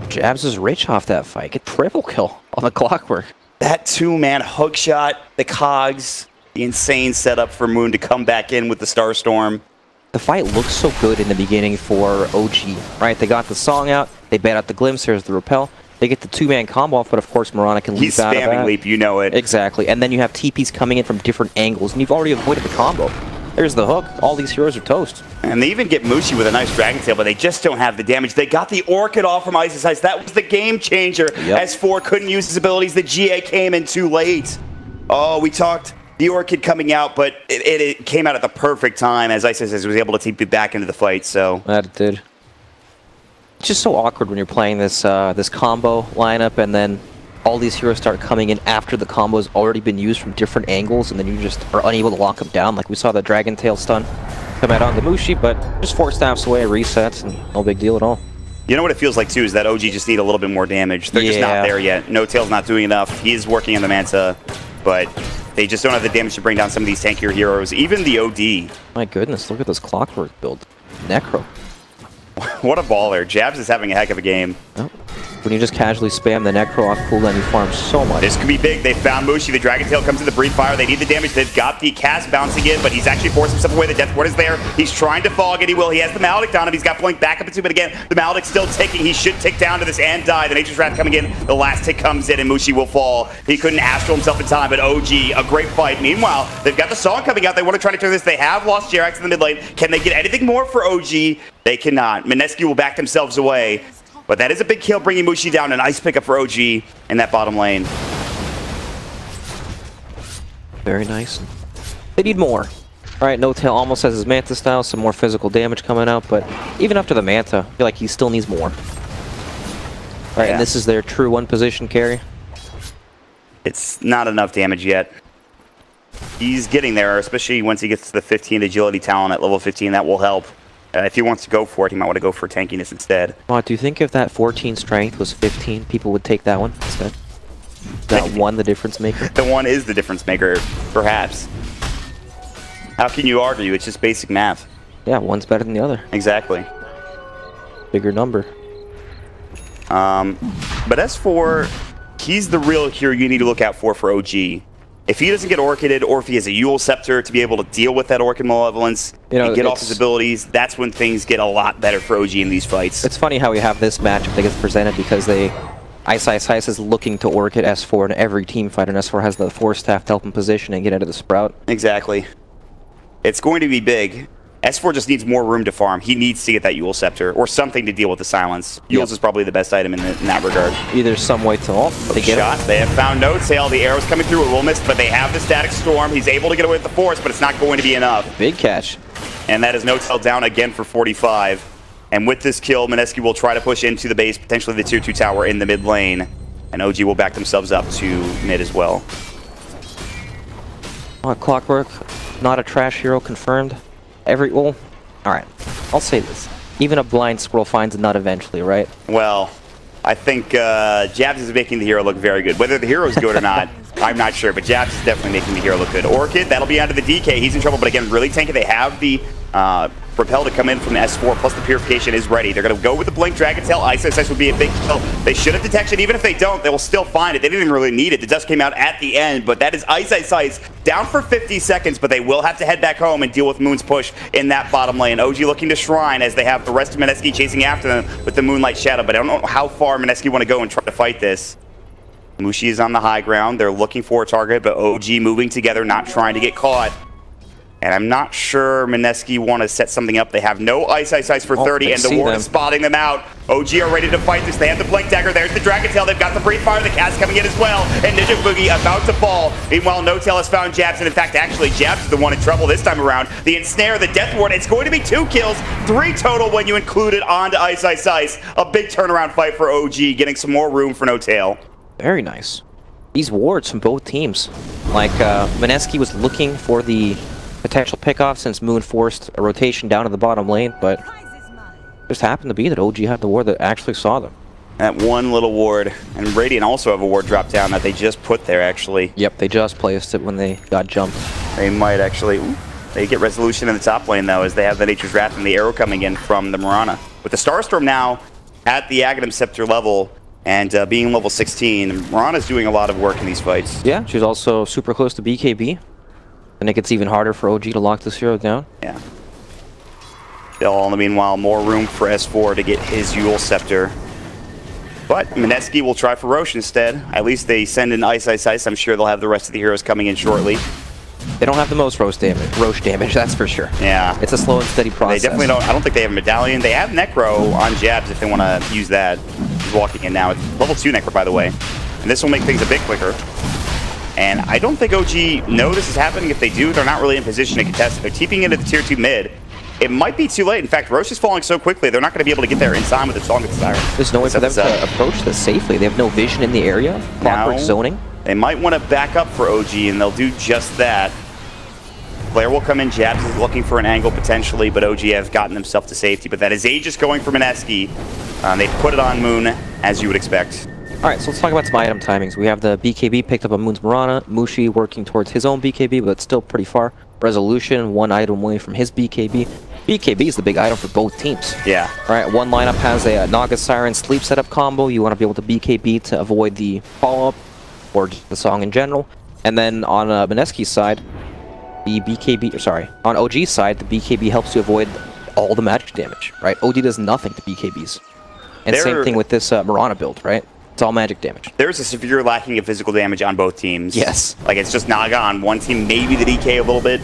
Speaker 2: Jabs is rich off that fight. Get triple kill on the Clockwork.
Speaker 1: That 2-man hook shot, the cogs, the insane setup for Moon to come back in with the Starstorm.
Speaker 2: The fight looks so good in the beginning for OG, right? They got the Song out, they bait out the Glimpse, there's the Repel. They get the 2-man combo off, but of course Mirana can leap out of that.
Speaker 1: He's spamming leap, you know it.
Speaker 2: Exactly, and then you have TPs coming in from different angles, and you've already avoided the combo. There's the hook. All these heroes are toast.
Speaker 1: And they even get Mushi with a nice Dragon Tail, but they just don't have the damage. They got the Orchid off from Ice Ice. That was the game changer. Yep. S4 couldn't use his abilities. The GA came in too late. Oh, we talked the Orchid coming out, but it came out at the perfect time as Ice Ice was able to TP back into the fight. So
Speaker 2: that it did. It's just so awkward when you're playing this this combo lineup, and then all these heroes start coming in after the combo's already been used from different angles, and then you just are unable to lock them down. Like we saw the Dragon Tail stun come out on the Mushi, but just 4 staffs away, resets, and no big deal at all.
Speaker 1: You know what it feels like, too, is that OG just need a little bit more damage. They're just not there yet. No Tail's not doing enough. He is working on the Manta, but they just don't have the damage to bring down some of these tankier heroes. Even the OD.
Speaker 2: My goodness, look at this Clockwork build. Necro.
Speaker 1: What a baller. Jabs is having a heck of a game.
Speaker 2: Oh. When you just casually spam the Necro off cooldown, you farm so much.
Speaker 1: This could be big. They found Mushi. The Dragon Tail comes to the Breed Fire. They need the damage. They've got the cast bouncing in, but he's actually forced himself away. The Death Ward is there. He's trying to fog it. He will. He has the Maledict on him. He's got Blink back up into him, but again, the Maledict's still ticking. He should tick down to this and die. The Nature's Wrath coming in. The last tick comes in, and Mushi will fall. He couldn't astral himself in time, but OG, a great fight. Meanwhile, they've got the song coming out. They want to try to turn this. They have lost Jerax in the mid lane. Can they get anything more for OG? They cannot. Mineski will back themselves away. But that is a big kill, bringing Mushi down. A nice pickup for OG in that bottom lane.
Speaker 2: Very nice. They need more. All right, No Tail almost has his Manta style, some more physical damage coming out, but even after the Manta, I feel like he still needs more. All right, and this is their true one-position carry.
Speaker 1: It's not enough damage yet. He's getting there, especially once he gets to the 15 agility talent at level 15. That will help. If he wants to go for it, he might want to go for tankiness instead.
Speaker 2: Do you think if that 14 strength was 15, people would take that one instead? That one the difference maker?
Speaker 1: The one is the difference maker, perhaps. How can you argue? It's just basic math.
Speaker 2: Yeah, one's better than the other.
Speaker 1: Exactly.
Speaker 2: Bigger number.
Speaker 1: But as for, he's the real hero you need to look out for OG. If he doesn't get Orchided, or if he has a Yule Scepter to be able to deal with that Orchid malevolence and get off his abilities, that's when things get a lot better for OG in these fights.
Speaker 2: It's funny how we have this matchup that gets presented because Ice is looking to Orchid S4 in every team fight, and S4 has the Force Staff to help him position and get out of the Sprout.
Speaker 1: Exactly. It's going to be big. S4 just needs more room to farm. He needs to get that Yule Scepter or something to deal with the silence. Yule's is probably the best item in that regard.
Speaker 2: Either some way to they get
Speaker 1: shot. They have found No Tail. The arrow's coming through. It will miss, but they have the Static Storm. He's able to get away with the Force, but it's not going to be enough.
Speaker 2: Big catch.
Speaker 1: And that is No Tail down again for 45. And with this kill, Mineski will try to push into the base, potentially the tier 2 tower in the mid lane. And OG will back themselves up to mid as well.
Speaker 2: Clockwork, not a trash hero confirmed. Alright, I'll say this. Even a blind squirrel finds a nut eventually, right?
Speaker 1: Well, I think Jabs is making the hero look very good. Whether the hero's good or not, I'm not sure, but Jabs is definitely making the hero look good. Orchid, that'll be onto the DK. He's in trouble, but again, really tanky. They have the Propel to come in from S4, plus the Purification is ready. They're going to go with the Blink Dragon Tail. Ice would be a big kill. They should have detection. Even if they don't, they will still find it. They didn't even really need it. The dust came out at the end, but that is Ice down for 50 seconds, but they will have to head back home and deal with Moon's push in that bottom lane. OG looking to Shrine as they have the rest of Mineski chasing after them with the Moonlight Shadow, but I don't know how far Mineski want to go and try to fight this. Mushi is on the high ground. They're looking for a target, but OG moving together, not trying to get caught. And I'm not sure Mineski want to set something up. They have no Ice for 30, and the ward is spotting them out. OG are ready to fight this. They have the Blink Dagger. There's the Dragon Tail. They've got the Breed Fire. The cast coming in as well. And Ninja Boogie about to fall. Meanwhile, No Tail has found Jabs. And in fact, actually, Jabs is the one in trouble this time around. The Ensnare, the Death Ward. It's going to be 2 kills, 3 total when you include it onto Ice. A big turnaround fight for OG, getting some more room for No Tail.
Speaker 2: Very nice. These wards from both teams. Like, Mineski was looking for the potential pickoff since Moon forced a rotation down to the bottom lane, but it just happened to be that OG had the ward that actually saw them.
Speaker 1: That one little ward, and Radiant also have a ward drop down that they just put there, actually.
Speaker 2: Yep, they just placed it when they got jumped.
Speaker 1: They might actually... Ooh, they get resolution in the top lane, though, as they have the Nature's Wrath and the arrow coming in from the Mirana. With the Starstorm now at the Aghanim Scepter level, and being level 16, Mirana's doing a lot of work in these fights.
Speaker 2: Yeah, she's also super close to BKB. And it gets even harder for OG to lock this hero down.
Speaker 1: Yeah. Still, in the meanwhile, more room for S4 to get his Yule Scepter. But Mineski will try for Roche instead. At least they send in Ice. I'm sure they'll have the rest of the heroes coming in shortly.
Speaker 2: They don't have the most Roche damage, that's for sure.
Speaker 1: Yeah.
Speaker 2: It's a slow and steady process.
Speaker 1: They definitely don't. I don't think they have a Medallion. They have Necro on Jabs if they want to use that. He's walking in now. It's level 2 Necro, by the way. And this will make things a bit quicker. And I don't think OG know this is happening. If they do, they're not really in position to contest it. They're TPing into the tier 2 mid. It might be too late. In fact, Roche is falling so quickly, they're not going to be able to get there in time with the Song of Desire.
Speaker 2: There's no way for them to approach this safely. They have no vision in the area. Clockwork zoning.
Speaker 1: They might want to back up for OG, and they'll do just that. Blair will come in. Jabs is looking for an angle potentially, but OG has gotten himself to safety. But that is Aegis going for Mineski. They put it on Moon, as you would expect.
Speaker 2: Alright, so let's talk about some item timings. We have the BKB picked up on Moon's Mirana, Mushi working towards his own BKB, but still pretty far. Resolution, 1 item away from his BKB. BKB is the big item for both teams.
Speaker 1: Yeah.
Speaker 2: Alright, one lineup has a Naga Siren sleep setup combo. You want to be able to BKB to avoid the follow-up, or just the song in general. And then on Mineski's side, the BKB, sorry, on OG's side, the BKB helps you avoid all the magic damage, right? OD does nothing to BKBs. And same thing with this Mirana build, right? It's all magic damage.
Speaker 1: There's a severe lacking of physical damage on both teams.
Speaker 2: Yes.
Speaker 1: Like, it's just Naga on one team, maybe the DK a little bit,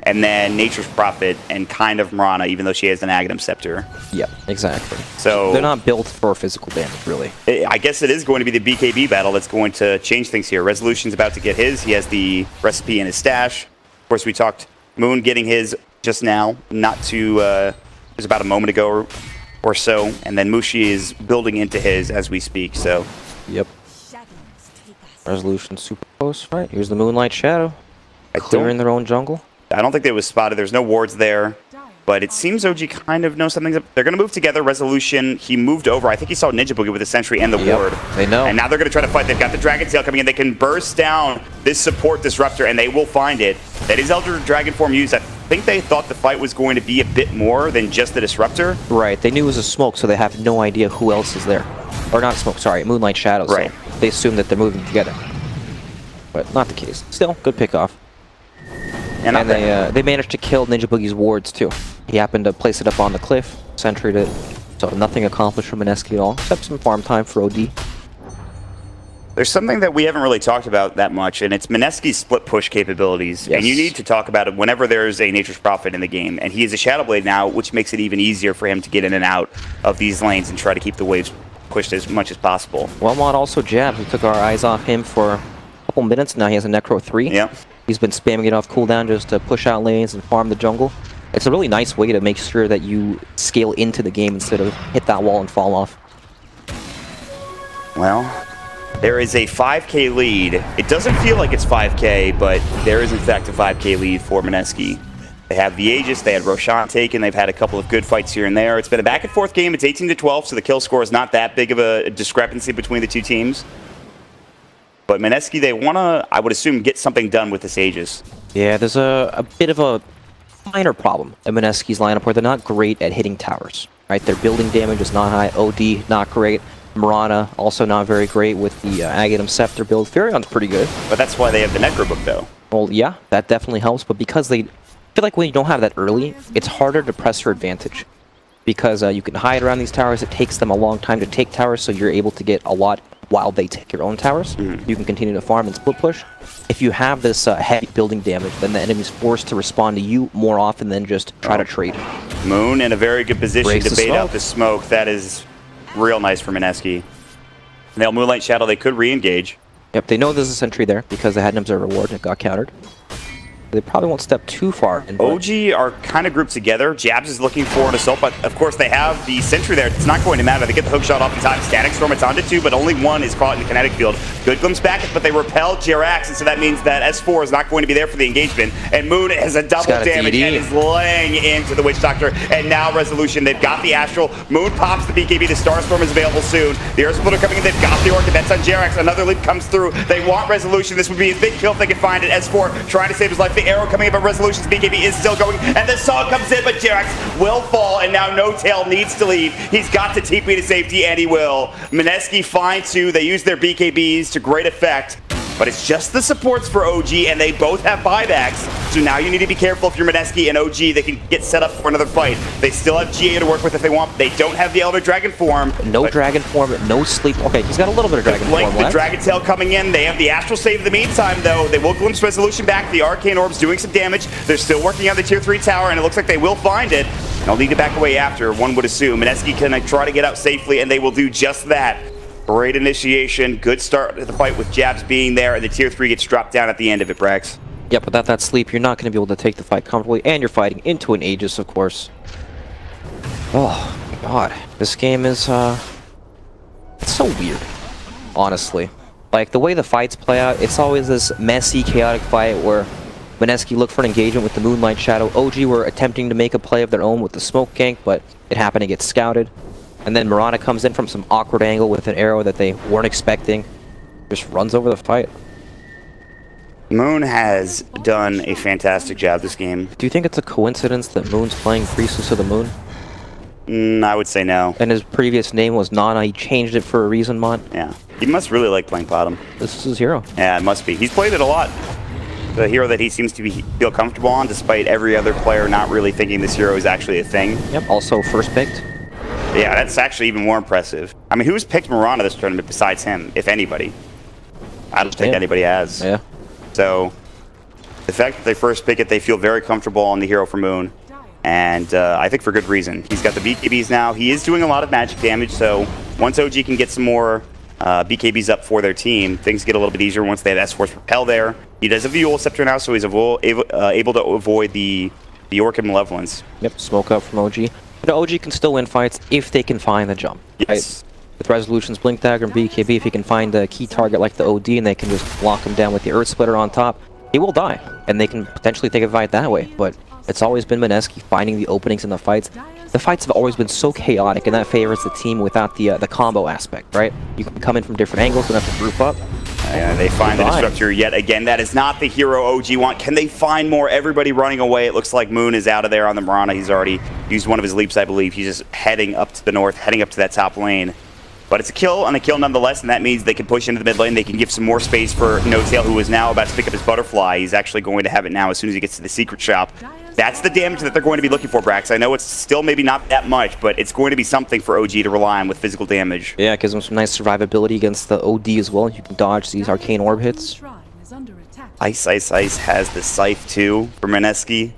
Speaker 1: and then Nature's Prophet and kind of Mirana, even though she has an Aghanim Scepter.
Speaker 2: Yep, exactly.
Speaker 1: So
Speaker 2: they're not built for physical damage, really.
Speaker 1: I guess it is going to be the BKB battle that's going to change things here. Resolution's about to get his. He has the recipe in his stash. Of course, we talked Moon getting his just now, not too, it was about a moment ago or so, and then Mushi is building into his as we speak, so.
Speaker 2: Yep. Resolution super close, right? Here's the Moonlight Shadow. Clearing their own jungle.
Speaker 1: I don't think they was spotted. There's no wards there. But it seems OG kind of knows something. They're going to move together. Resolution, he moved over. I think he saw Ninja Boogie with the Sentry and the ward.
Speaker 2: They know.
Speaker 1: And now they're going to try to fight. They've got the Dragon Tail coming in. They can burst down this support Disruptor, and they will find it. That is Elder Dragon form used. I think they thought the fight was going to be a bit more than just the Disruptor.
Speaker 2: Right. They knew it was a smoke, so they have no idea who else is there. Or not smoke, sorry, Moonlight Shadow.
Speaker 1: Right.
Speaker 2: So they assume that they're moving together. But not the case. Still, good pickoff. And they managed to kill Ninja Boogie's wards, too. He happened to place it up on the cliff, sentryed it, so nothing accomplished from Mineski at all, except some farm time for OD.
Speaker 1: There's something that we haven't really talked about that much, and it's Mineski's split push capabilities.
Speaker 2: Yes.
Speaker 1: And you need to talk about it whenever there's a Nature's Prophet in the game. And he is a Shadow Blade now, which makes it even easier for him to get in and out of these lanes and try to keep the waves pushed as much as possible. Wellmont
Speaker 2: also jabbed. We took our eyes off him for a couple minutes. Now he has a Necro 3.
Speaker 1: Yep.
Speaker 2: He's been spamming it off cooldown just to push out lanes and farm the jungle. It's a really nice way to make sure that you scale into the game instead of hit that wall and fall off.
Speaker 1: Well, there is a 5k lead. It doesn't feel like it's 5k, but there is in fact a 5k lead for Mineski. They have the Aegis, they had Roshan taken, they've had a couple of good fights here and there. It's been a back and forth game, it's 18-12, so the kill score is not that big of a discrepancy between the two teams. But Mineski, they want to, I would assume, get something done with this Aegis.
Speaker 2: Yeah, there's a bit of a minor problem in Mineski's lineup where they're not great at hitting towers. Right, their building damage is not high. OD, not great. Mirana, also not very great with the Aghanim Scepter build. Furion's pretty good.
Speaker 1: But that's why they have the Necro Book, though.
Speaker 2: Well, yeah, that definitely helps. But because they feel like when you don't have that early, it's harder to press your advantage. Because you can hide around these towers. It takes them a long time to take towers, so you're able to get a lot while they take your own towers. You can continue to farm and split push. If you have this heavy building damage, then the enemy's forced to respond to you more often than just try to trade.
Speaker 1: Moon in a very good position to bait out the smoke. That is real nice for Mineski. Now Moonlight Shadow, they could re-engage.
Speaker 2: Yep, they know there's a sentry there because they had an Observer Ward and it got countered. They probably won't step too far.
Speaker 1: OG are kind of grouped together. Jabs is looking for an assault, but of course they have the sentry there. It's not going to matter. They get the hook shot off in time. Static Storm, it's onto 2, but only 1 is caught in the kinetic field. Good glimpse back, but they repel Jirax, and so that means that S4 is not going to be there for the engagement. And Moon has a double damage and is laying into the Witch Doctor. And now Resolution, they've got the Astral. Moon pops the BKB. The Starstorm is available soon. The Earth Splitter coming in. They've got the Orchid. That's on Jirax. Another leap comes through. They want Resolution. This would be his big kill if they can find it. S4 trying to save his life. The arrow coming in, but Resolution's BKB is still going, and the song comes in, but Jirax will fall, and now No Tail needs to leave. He's got to TP to safety, and he will. Mineski finds 2. They use their BKBs to great effect, but it's just the supports for OG, and they both have buybacks, so now you need to be careful if you're Mineski and OG. They can get set up for another fight. They still have GA to work with if they want. They don't have the Elder Dragon form.
Speaker 2: No Dragon form, no sleep. Okay, he's got a little bit of Dragon form left.
Speaker 1: The Dragon Tail coming in. They have the Astral Save in the meantime, though. They will glimpse Resolution back. The Arcane Orb's doing some damage. They're still working on the Tier 3 tower, and it looks like they will find it. And they'll need to back away after, one would assume. Mineski can try to get out safely, and they will do just that. Great initiation, good start to the fight with Jabs being there, and the Tier 3 gets dropped down at the end of it, Brax.
Speaker 2: Yep, without that sleep, you're not going to be able to take the fight comfortably, and you're fighting into an Aegis, of course. Oh, my God. This game is, it's so weird, honestly. Like, the way the fights play out, it's always this messy, chaotic fight where Mineski looked for an engagement with the Moonlight Shadow. OG were attempting to make a play of their own with the Smoke Gank, but it happened to get scouted. And then Murata comes in from some awkward angle with an arrow that they weren't expecting. Just runs over the fight.
Speaker 1: Moon has done a fantastic job this game.
Speaker 2: Do you think it's a coincidence that Moon's playing Priestess of the Moon?
Speaker 1: I would say no.
Speaker 2: And his previous name was Nana. He changed it for a reason, Mon.
Speaker 1: Yeah. He must really like playing bottom.
Speaker 2: This is his hero.
Speaker 1: Yeah, it must be. He's played it a lot. The hero that he seems to feel comfortable on, despite every other player not really thinking this hero is actually a thing.
Speaker 2: Yep, also first picked.
Speaker 1: Yeah, that's actually even more impressive. I mean, who's picked Mirana this tournament besides him, if anybody? I don't think anybody has.
Speaker 2: Yeah.
Speaker 1: So, the fact that they first pick it, they feel very comfortable on the hero for Moon. And I think for good reason. He's got the BKBs now. He is doing a lot of magic damage, so once OG can get some more BKBs up for their team, things get a little bit easier once they have S4's Repel there. He does have the Eul Scepter now, so he's able to avoid the Orchid Malevolence.
Speaker 2: Yep, smoke up from OG. But OG can still win fights if they can find the jump.
Speaker 1: Yes.
Speaker 2: Right? With Resolution's Blink Dagger and BKB, if he can find a key target like the OD and they can just lock him down with the Earth Splitter on top, he will die. And they can potentially take a fight that way. But it's always been Mineski finding the openings in the fights. The fights have always been so chaotic, and that favors the team without the combo aspect, right? You can come in from different angles and have to group up.
Speaker 1: And they find the Disruptor yet again. That is not the hero OG want. Can they find more? Everybody running away. It looks like Moon is out of there on the Mirana. He's already used one of his leaps, I believe. He's just heading up to the north, heading up to that top lane. But it's a kill, and a kill nonetheless, and that means they can push into the mid lane. They can give some more space for No-Tail, who is now about to pick up his Butterfly. He's actually going to have it now as soon as he gets to the secret shop. That's the damage that they're going to be looking for, Brax. I know it's still maybe not that much, but it's going to be something for OG to rely on with physical damage.
Speaker 2: Yeah, it gives them some nice survivability against the OD as well. You can dodge these Arcane Orb hits.
Speaker 1: Ice has the Scythe too for Mineski.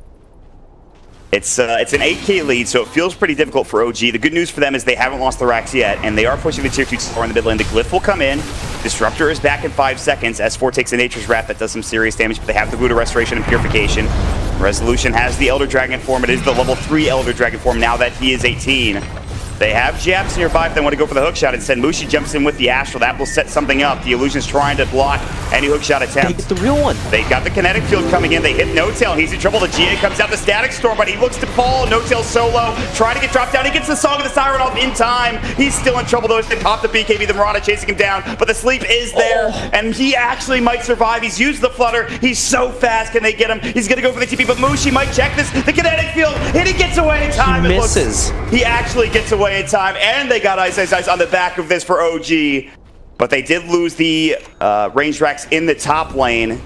Speaker 1: It's an 8k lead, so it feels pretty difficult for OG. The good news for them is they haven't lost the racks yet, and they are pushing the tier 2 score in the mid lane. The Glyph will come in. Disruptor is back in 5 seconds. S4 takes a Nature's Wrath that does some serious damage, but they have the Voodoo Restoration and Purification. Resolution has the Elder Dragon form. It is the level 3 Elder Dragon form now that he is 18. They have jabs nearby if they want to go for the hookshot. Instead, Mushi jumps in with the Astral. That will set something up. The Illusion's trying to block any hookshot attempt.
Speaker 2: It's the real one.
Speaker 1: They got the kinetic field coming in. They hit No-Tail. He's in trouble. The GA comes out the Static Storm, but he looks to fall. No-Tail solo. Trying to get dropped down. He gets the Song of the Siren off in time. He's still in trouble, though, as they pop the BKB. The Mirana chasing him down, but the sleep is there, and he actually might survive. He's used the Flutter. He's so fast. Can they get him? He's going to go for the TP, but Mushi might check this. The kinetic field, and he gets away in time.
Speaker 2: He misses.
Speaker 1: He actually gets away in time, and they got Ice on the back of this for OG. But they did lose the range racks in the top lane.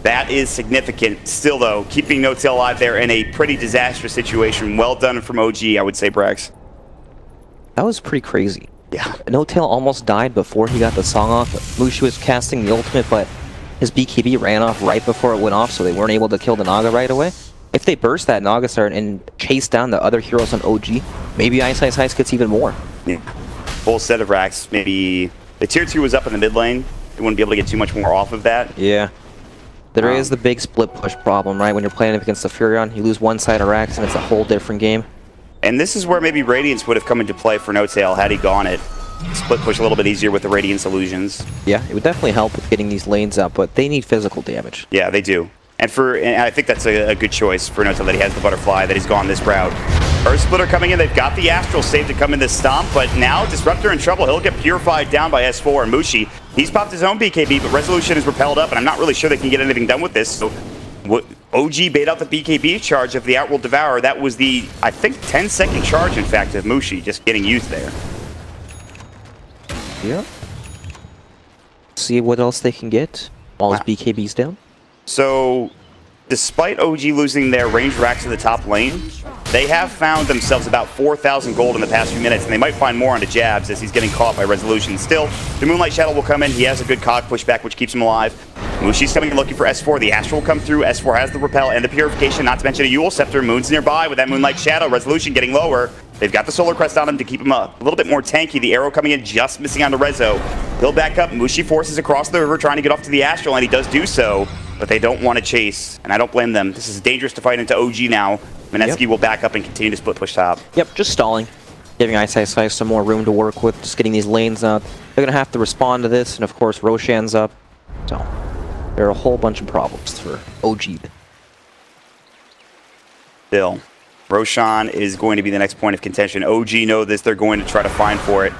Speaker 1: That is significant. Still, though, keeping No-Tail alive there in a pretty disastrous situation. Well done from OG, I would say, Brax.
Speaker 2: That was pretty crazy.
Speaker 1: Yeah.
Speaker 2: No-Tail almost died before he got the song off. Mushi was casting the ultimate, but his BKB ran off right before it went off, so they weren't able to kill the Naga right away. If they burst that Naga Siren and chase down the other heroes on OG, maybe Ice gets even more.
Speaker 1: Yeah. Full set of racks. Maybe the tier 2 was up in the mid lane. They wouldn't be able to get too much more off of that.
Speaker 2: Yeah. There is the big split push problem, right? When you're playing against the Furion, you lose one side of racks and it's a whole different game.
Speaker 1: And this is where maybe Radiance would have come into play for No-Tail had he gone it. Split push a little bit easier with the Radiance illusions.
Speaker 2: Yeah, it would definitely help with getting these lanes up, but they need physical damage.
Speaker 1: Yeah, they do. And I think that's a good choice for No-Tail that he has the Butterfly, that he's gone this route. Earth Splitter coming in. They've got the Astral save to come in this Stomp, but now Disruptor in trouble. He'll get purified down by S4 and Mushi. He's popped his own BKB, but Resolution is repelled up, and I'm not really sure they can get anything done with this. So OG bait out the BKB charge of the Outworld Devourer. That was the, I think, 10-second charge, in fact, of Mushi just getting used there.
Speaker 2: Yeah. See what else they can get while his BKB's down.
Speaker 1: So, despite OG losing their range racks in the top lane, they have found themselves about 4,000 gold in the past few minutes, and they might find more onto jabs as he's getting caught by Resolution. Still, the Moonlight Shadow will come in. He has a good cog pushback, which keeps him alive. Mushi's coming and looking for S4. The Astral will come through. S4 has the Repel and the Purification, not to mention a Eul Scepter. Moon's nearby with that Moonlight Shadow. Resolution getting lower. They've got the Solar Crest on him to keep him a little bit more tanky. The arrow coming in, just missing onto Rezo. He'll back up. Mushi forces across the river, trying to get off to the Astral, and he does do so. But they don't want to chase, and I don't blame them. This is dangerous to fight into OG now. Mineski will back up and continue to split push top.
Speaker 2: Yep, just stalling. Giving Ice some more room to work with, just getting these lanes out. They're going to have to respond to this, and of course Roshan's up. So, there are a whole bunch of problems for OG.
Speaker 1: Still, Roshan is going to be the next point of contention. OG know this. They're going to try to find for it.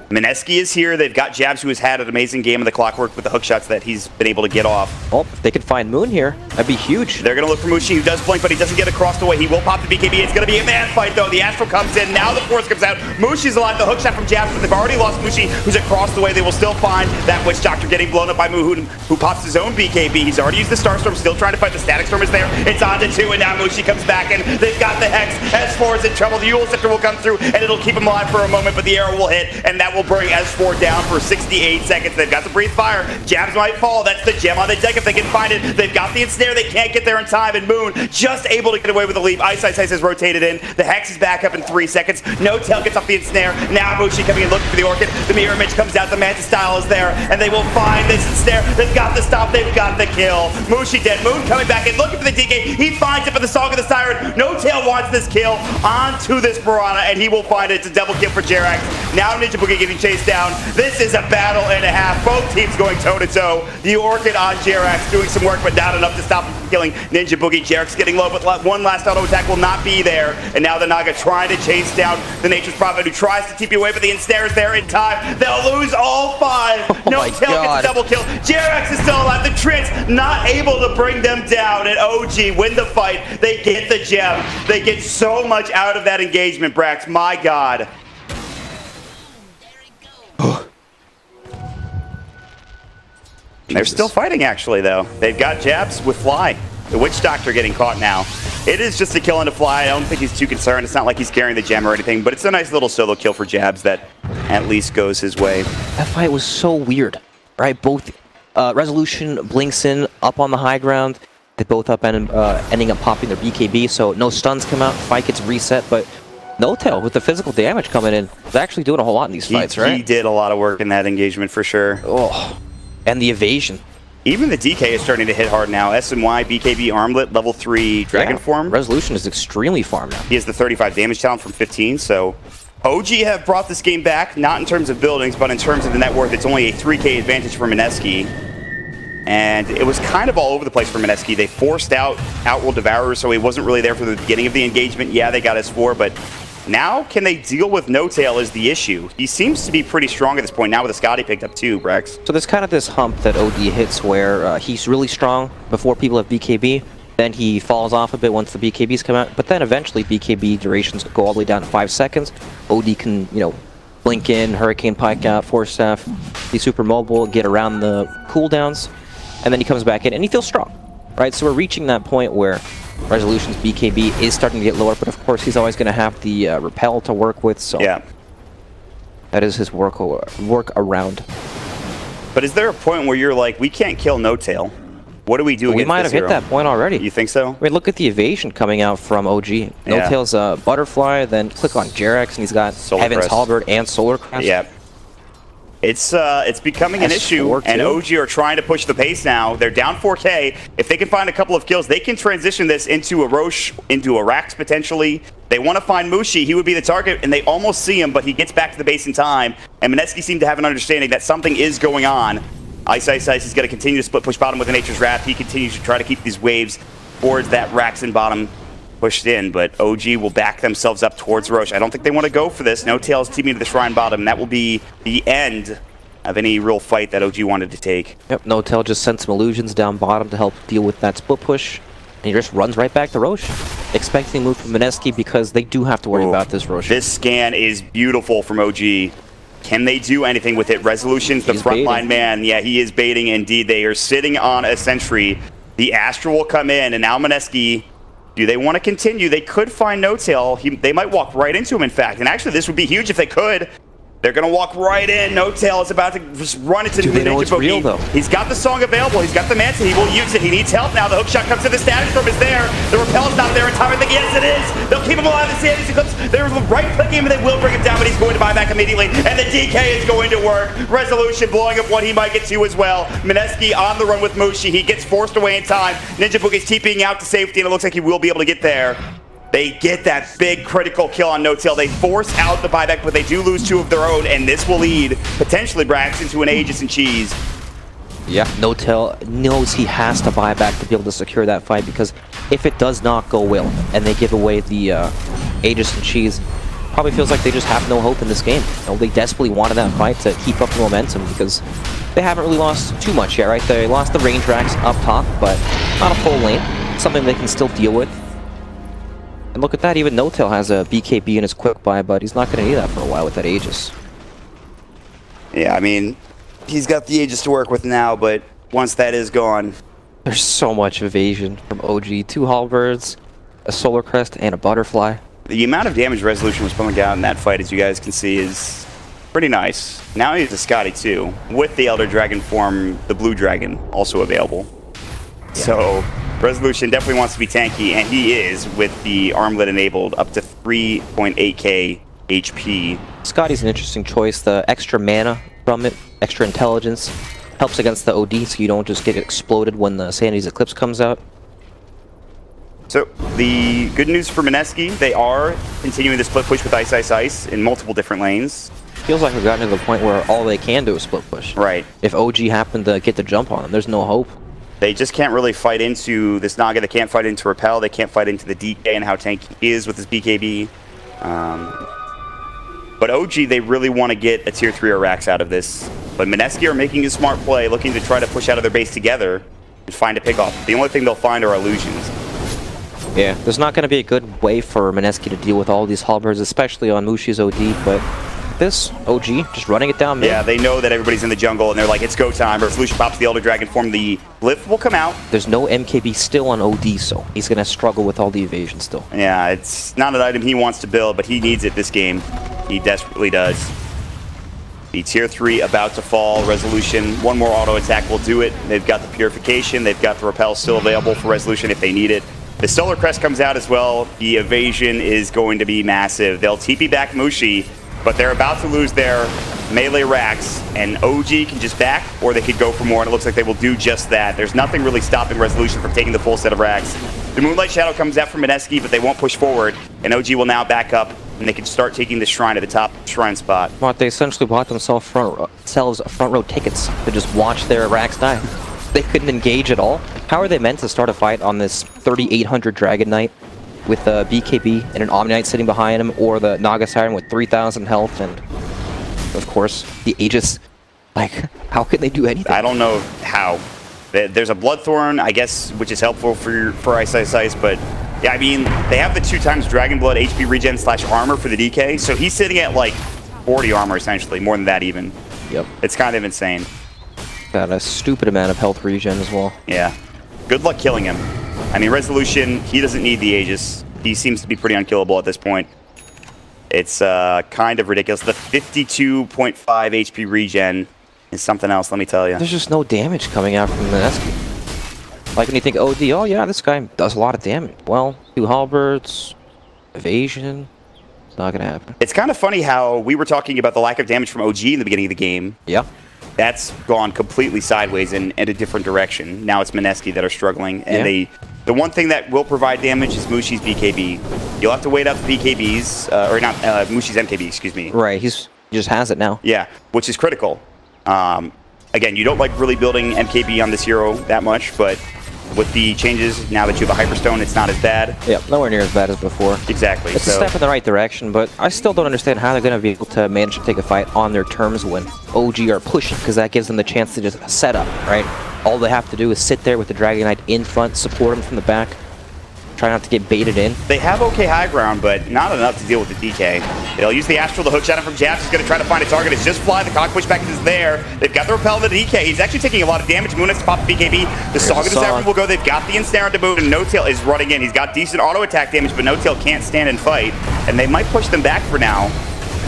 Speaker 1: Mineski is here. They've got Jabs, who has had an amazing game of the clockwork with the hook shots that he's been able to get off.
Speaker 2: Oh, if they could find Moon here, that'd be huge.
Speaker 1: They're going to look for Mushi, who does blink, but he doesn't get across the way. He will pop the BKB. It's going to be a man fight, though. The Astral comes in. Now the Force comes out. Mushi's alive. The hook shot from Jabs, but they've already lost Mushi, who's across the way. They will still find that Witch Doctor getting blown up by Muhun, who pops his own BKB. He's already used the Starstorm, still trying to fight. The Static Storm is there. It's on to 2, and now Mushi comes back, and they've got the Hex. S4 is in trouble. The Eul Scepter will come through, and it'll keep him alive for a moment, but the arrow will hit, and that will bring S4 down for 68 seconds. They've got the breathe fire. Jabs might fall. That's the gem on the deck if they can find it. They've got the ensnare. They can't get there in time, and Moon just able to get away with the leap. Ice has rotated in. The Hex is back up in 3 seconds. No Tail gets off the ensnare. Now Mushi coming in looking for the Orchid. The mirror image comes out. The Manta style is there, and they will find this ensnare. They've got the stop. They've got the kill. Mushi dead. Moon coming back and looking for the DK. He finds it for the Song of the Siren. No Tail wants this kill onto this Piranha, and he will find it. It's a double kill for Jerax. Now Ninja Boogie getting chased down. This is a battle and a half. Both teams going toe-to-toe. The Orchid on Jerax doing some work, but not enough to stop him from killing Ninja Boogie. Jerax getting low, but one last auto attack will not be there. And now the Naga trying to chase down the Nature's Prophet, who tries to TP away, but the ensnare is there in time. They'll lose all 5. No Tail gets a double kill. Jerax is still alive. The Trance not able to bring them down. And OG win the fight. They get the gem. They get so much out of that engagement, Brax. My God. They're still fighting, actually, though. They've got Jabs with Fly. The Witch Doctor getting caught now. It is just a kill into Fly. I don't think he's too concerned. It's not like he's carrying the gem or anything, but it's a nice little solo kill for Jabs that at least goes his way.
Speaker 2: That fight was so weird, right? Both Resolution blinks in up on the high ground. They both up and ending up popping their BKB, so no stuns come out. Fight gets reset, but No Tail with the physical damage coming in is actually doing a whole lot in these fights, right?
Speaker 1: He did a lot of work in that engagement for sure.
Speaker 2: Oh, and the evasion.
Speaker 1: Even the DK is starting to hit hard now. SNY, BKB, Armlet, level 3 Dragon Form.
Speaker 2: Resolution is extremely farm now.
Speaker 1: He has the 35 damage talent from 15, so OG have brought this game back, not in terms of buildings, but in terms of the net worth. It's only a 3k advantage for Mineski. And it was kind of all over the place for Mineski. They forced out Outworld Devourer, so he wasn't really there for the beginning of the engagement. Yeah, they got S4, but now can they deal with No Tail is the issue. He seems to be pretty strong at this point, now with the Scotty picked up too, Brex.
Speaker 2: So there's kind of this hump that OD hits where he's really strong before people have BKB. Then he falls off a bit once the BKBs come out. But then eventually BKB durations go all the way down to 5 seconds. OD can, you know, blink in, Hurricane Pike out, Force Staff, be super mobile, get around the cooldowns. And then he comes back in and he feels strong, right? So we're reaching that point where Resolution's BKB is starting to get lower, but of course he's always going to have the repel to work with, so yeah, that is his work around. But is there a point where you're like, we can't kill No Tail? What do we do? We might have hit that point already.
Speaker 1: You think so?
Speaker 2: I mean, look at the evasion coming out from OG. No Tail's Butterfly, then click on Jerax, and he's got Heaven's Halberd and Solar Crest.
Speaker 1: Yeah. It's becoming an issue, and OG are trying to push the pace now. They're down 4k. If they can find a couple of kills, they can transition this into a Roche, into a Rax potentially. They want to find Mushi. He would be the target, and they almost see him, but he gets back to the base in time. And Mineski seemed to have an understanding that something is going on. Ice is going to continue to split push bottom with the Nature's Wrath. He continues to try to keep these waves towards that Rax and bottom pushed in, but OG will back themselves up towards Roche. I don't think they want to go for this. No Tail is teaming to the Shrine bottom, and that will be the end of any real fight that OG wanted to take.
Speaker 2: Yep, No Tail just sent some illusions down bottom to help deal with that split push, and he just runs right back to Roche, expecting a move from Mineski because they do have to worry about this Roche.
Speaker 1: This scan is beautiful from OG. Can they do anything with it? Resolution's the frontline man. Yeah, he is baiting indeed. They are sitting on a sentry. The Astral will come in, and now Mineski, do they want to continue? They could find No Tail. They might walk right into him, in fact. And actually, this would be huge if they could. They're going to walk right in. No Tail is about to just run into the Ninja Boogie. He's got the song available. He's got the Manta. He will use it. He needs help now. The hook shot comes to the Static Storm is there. The repel's not there in time. I think, yes, it is. They'll keep him alive. The Sandy Eclipse. They're right-clicking him, and they will bring him down, but he's going to buy back immediately. And the DK is going to work. Resolution blowing up what he might get to as well. Mineski on the run with Mushi. He gets forced away in time. Ninja Boogie's TPing out to safety, and it looks like he will be able to get there. They get that big critical kill on No Tail. They force out the buyback, but they do lose 2 of their own, and this will lead, potentially, Brax, into an Aegis and Cheese.
Speaker 2: Yeah, No Tail knows he has to buy back to be able to secure that fight because if it does not go well and they give away the Aegis and Cheese, probably feels like they just have no hope in this game. You know, they desperately wanted that fight to keep up the momentum because they haven't really lost too much yet, right? They lost the range racks up top, but not a full lane. Something they can still deal with. And look at that, even No-Tail has a BKB in his quick buy, but he's not going to need that for a while with that Aegis.
Speaker 1: Yeah, I mean, he's got the Aegis to work with now, but once that is gone...
Speaker 2: There's so much evasion from OG. 2 Halberds, a Solar Crest, and a Butterfly.
Speaker 1: The amount of damage Resolution was pulling out in that fight, as you guys can see, is pretty nice. Now he's a Scotty too, with the Elder Dragon form, the Blue Dragon, also available. Yeah. So, Resolution definitely wants to be tanky, and he is, with the Armlet enabled, up to 3.8k HP.
Speaker 2: Scotty's an interesting choice. The extra mana from it, extra intelligence, helps against the OD, so you don't just get exploded when the Sanity's Eclipse comes out.
Speaker 1: So, the good news for Mineski, they are continuing the split push with Ice Ice Ice in multiple different lanes.
Speaker 2: Feels like we've gotten to the point where all they can do is split push.
Speaker 1: Right.
Speaker 2: If OG happened to get the jump on them, there's no hope.
Speaker 1: They just can't really fight into this Naga. They can't fight into Repel. They can't fight into the DK and how tanky he is with his BKB. But OG, they really want to get a tier 3 Arax out of this. But Mineski are making a smart play, looking to try to push out of their base together and find a pickoff. The only thing they'll find are illusions.
Speaker 2: Yeah, there's not going to be a good way for Mineski to deal with all these halberds, especially on Mushi's OD, but this OG, just running it down mid.
Speaker 1: Yeah, they know that everybody's in the jungle, and they're like, it's go time. Resolution pops the Elder Dragon form. The Glyph will come out.
Speaker 2: There's no MKB still on OD, so he's going to struggle with all the evasion still.
Speaker 1: Yeah, it's not an item he wants to build, but he needs it this game. He desperately does. The tier 3 about to fall. Resolution, one more auto attack will do it. They've got the Purification. They've got the Repel still available for Resolution if they need it. The Solar Crest comes out as well. The evasion is going to be massive. They'll TP back Mushi, but they're about to lose their melee racks, and OG can just back, or they could go for more, and it looks like they will do just that. There's nothing really stopping Resolution from taking the full set of racks. The Moonlight Shadow comes out from Mineski, but they won't push forward, and OG will now back up, and they can start taking the shrine at the top shrine spot.
Speaker 2: But they essentially bought themselves front row tickets to just watch their racks die. They couldn't engage at all. How are they meant to start a fight on this 3,800 Dragon Knight with a BKB and an Omni Knight sitting behind him, or the Naga Siren with 3,000 health, and of course the Aegis? Like, how can they do anything?
Speaker 1: I don't know how. There's a Bloodthorn, I guess, which is helpful for Ice Ice Ice, but yeah, I mean, they have the 2x Dragon Blood HP regen / armor for the DK, so he's sitting at like 40 armor essentially, more than that even.
Speaker 2: Yep.
Speaker 1: It's kind of insane.
Speaker 2: Got a stupid amount of health regen as well.
Speaker 1: Yeah. Good luck killing him. I mean, Resolution, he doesn't need the Aegis. He seems to be pretty unkillable at this point. It's kind of ridiculous. The 52.5 HP regen is something else, let me tell you.
Speaker 2: There's just no damage coming out from Mineski. Like when you think OD, oh yeah, this guy does a lot of damage. Well, 2 halberds, evasion, it's not going to happen.
Speaker 1: It's kind of funny how we were talking about the lack of damage from OG in the beginning of the game.
Speaker 2: Yeah.
Speaker 1: That's gone completely sideways in a different direction. Now it's Mineski that are struggling. And the one thing that will provide damage is Mushi's BKB. You'll have to wait out the BKBs, or not, Mushi's MKB, excuse me.
Speaker 2: Right, he just has it now.
Speaker 1: Yeah, which is critical. Again, you don't like really building MKB on this hero that much, but with the changes, now that you have a Hyperstone, it's not as bad.
Speaker 2: Yeah, nowhere near as bad as before.
Speaker 1: Exactly.
Speaker 2: It's a step in the right direction, but I still don't understand how they're going to be able to manage to take a fight on their terms when OG are pushing, because that gives them the chance to just set up, right? All they have to do is sit there with the Dragon Knight in front, support him from the back, try not to get baited in.
Speaker 1: They have okay high ground, but not enough to deal with the DK. They'll use the Astral to hook shot him from jabs. He's going to try to find a target. It's just fly. The cock pushback is there. They've got the repel to the DK. He's actually taking a lot of damage. Moon has to pop the BKB. The Song of the Siren will go. They've got the ensnare to boot, and No-Tail is running in. He's got decent auto attack damage, but No-Tail can't stand and fight, and they might push them back for now.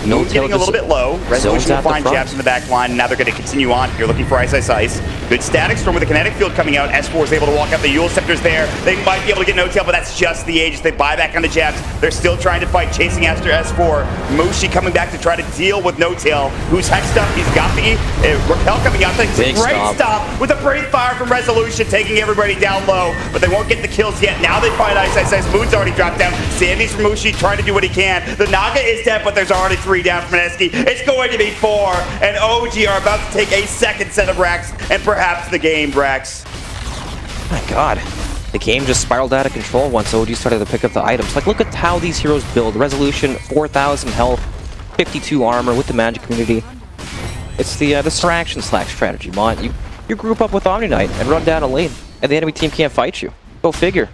Speaker 1: Moon's getting a little bit low. Resolution will find jabs in the back line, and now they're going to continue on. You're looking for Ice Ice Ice. Good Static Storm with the Kinetic Field coming out. S4 is able to walk up. The Yule Scepter's there. They might be able to get No-Tail, but that's just the Aegis. They buy back on the jabs. They're still trying to fight, chasing after S4. Mushi coming back to try to deal with No-Tail, who's hexed up. He's got the Repel coming out. It's a great stop with a Breathe Fire from Resolution, taking everybody down low, but they won't get the kills yet. Now they find Ice Ice Ice. Moon's already dropped down. Sandy's from Mushi trying to do what he can. The Naga is dead, but there's already 3 down from Mineski. It's going to be 4, and OG are about to take a second set of racks, and perhaps the game, Brax.
Speaker 2: My God. the game just spiraled out of control once OG started to pick up the items. Like, look at how these heroes build. Resolution, 4,000 health, 52 armor with the magic community. It's the distraction slash strategy, Mon. You group up with Omni Knight and run down a lane, and the enemy team can't fight you. Go figure.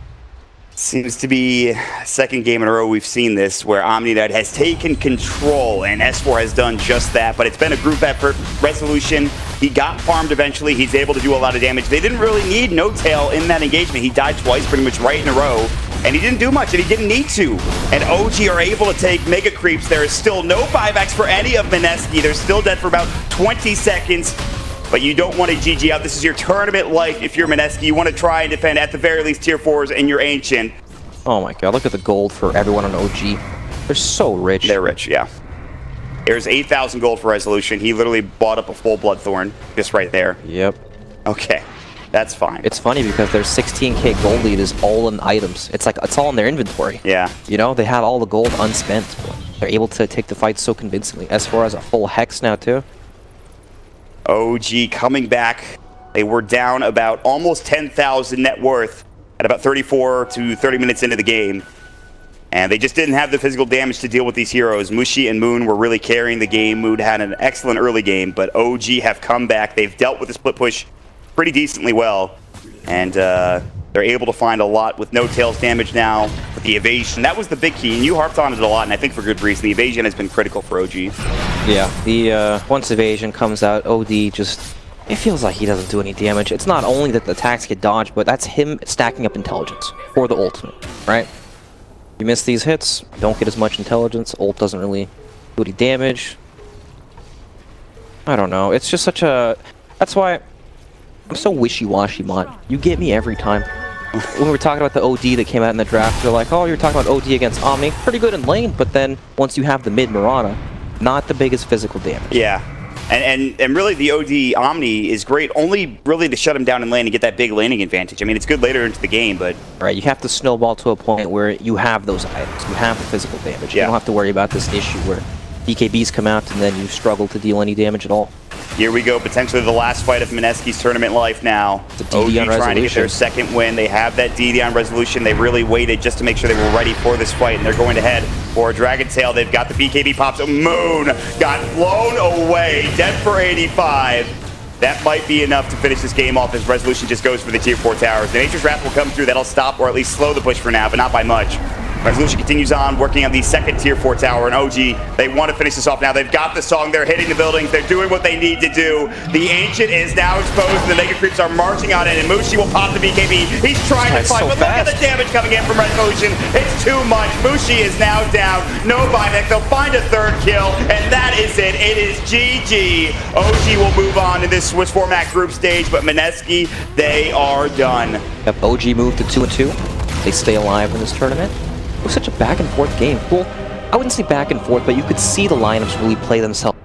Speaker 1: Seems to be second game in a row we've seen this, where Omni Knight has taken control, and S4 has done just that, but it's been a group effort. Resolution, he got farmed eventually. He's able to do a lot of damage. They didn't really need No Tail in that engagement. He died twice pretty much right in a row, and he didn't do much, and he didn't need to. And OG are able to take mega creeps. There is still no 5x for any of Mineski. They're still dead for about 20 seconds. But you don't want to GG out. This is your tournament life if you're Mineski. You want to try and defend at the very least tier 4s and your Ancient.
Speaker 2: Oh my god, look at the gold for everyone on OG. They're so rich.
Speaker 1: They're rich, yeah. There's 8,000 gold for Resolution. He literally bought up a full Bloodthorn just right there.
Speaker 2: Yep.
Speaker 1: Okay, that's fine.
Speaker 2: It's funny because their 16k gold lead is all in items. It's like, it's all in their inventory.
Speaker 1: Yeah.
Speaker 2: You know, they have all the gold unspent. They're able to take the fight so convincingly. S4 has a full hex now too.
Speaker 1: OG coming back. They were down about almost 10,000 net worth at about 34 to 30 minutes into the game. And they just didn't have the physical damage to deal with these heroes. Mushi and Moon were really carrying the game. Moon had an excellent early game, but OG have come back. They've dealt with the split push pretty decently well. And they're able to find a lot with No Tail's damage now. With the evasion, that was the big key. And you harped on it a lot, and I think for good reason. The evasion has been critical for OG.
Speaker 2: Yeah, the once evasion comes out, OD just, it feels like he doesn't do any damage. It's not only that the attacks get dodged, but that's him stacking up intelligence for the ultimate, right? You miss these hits, don't get as much intelligence, ult doesn't really do any damage. I don't know, it's just such a, that's why I'm so wishy-washy, Mon. You get me every time. When we were talking about the OD that came out in the draft, they're like, oh, you're talking about OD against Omni, pretty good in lane, but then once you have the mid Mirana, not the biggest physical damage.
Speaker 1: Yeah, and really the OD Omni is great only really to shut him down in lane and get that big laning advantage. I mean, it's good later into the game, but...
Speaker 2: Right, you have to snowball to a point where you have those items, you have the physical damage. Yeah. You don't have to worry about this issue where BKBs come out and then you struggle to deal any damage at all.
Speaker 1: Here we go, potentially the last fight of Mineski's tournament life now. OG trying to get their second win. They have that DD on Resolution. They really waited just to make sure they were ready for this fight, and they're going to head for Dragon Tail. They've got the BKB pops. Moon got blown away, dead for 85. That might be enough to finish this game off as Resolution just goes for the tier 4 towers. The Nature's Wrath will come through. That'll stop or at least slow the push for now, but not by much. Resolution continues on, working on the second tier 4 tower, and OG, they want to finish this off now. They've got the song, they're hitting the buildings, they're doing what they need to do. The Ancient is now exposed, and the Mega Creeps are marching on in, and Mushi will pop the BKB. He's trying to fight, but look at the damage coming in from Resolution. It's too much. Mushi is now down. No buyback. They'll find a third kill, and that is it. It is GG. OG will move on to this Swiss format group stage, but Mineski, they are done.
Speaker 2: Yep, OG moved to 2-2. They stay alive in this tournament. It was such a back and forth game. Well, I wouldn't say back and forth, but you could see the lineups really play themselves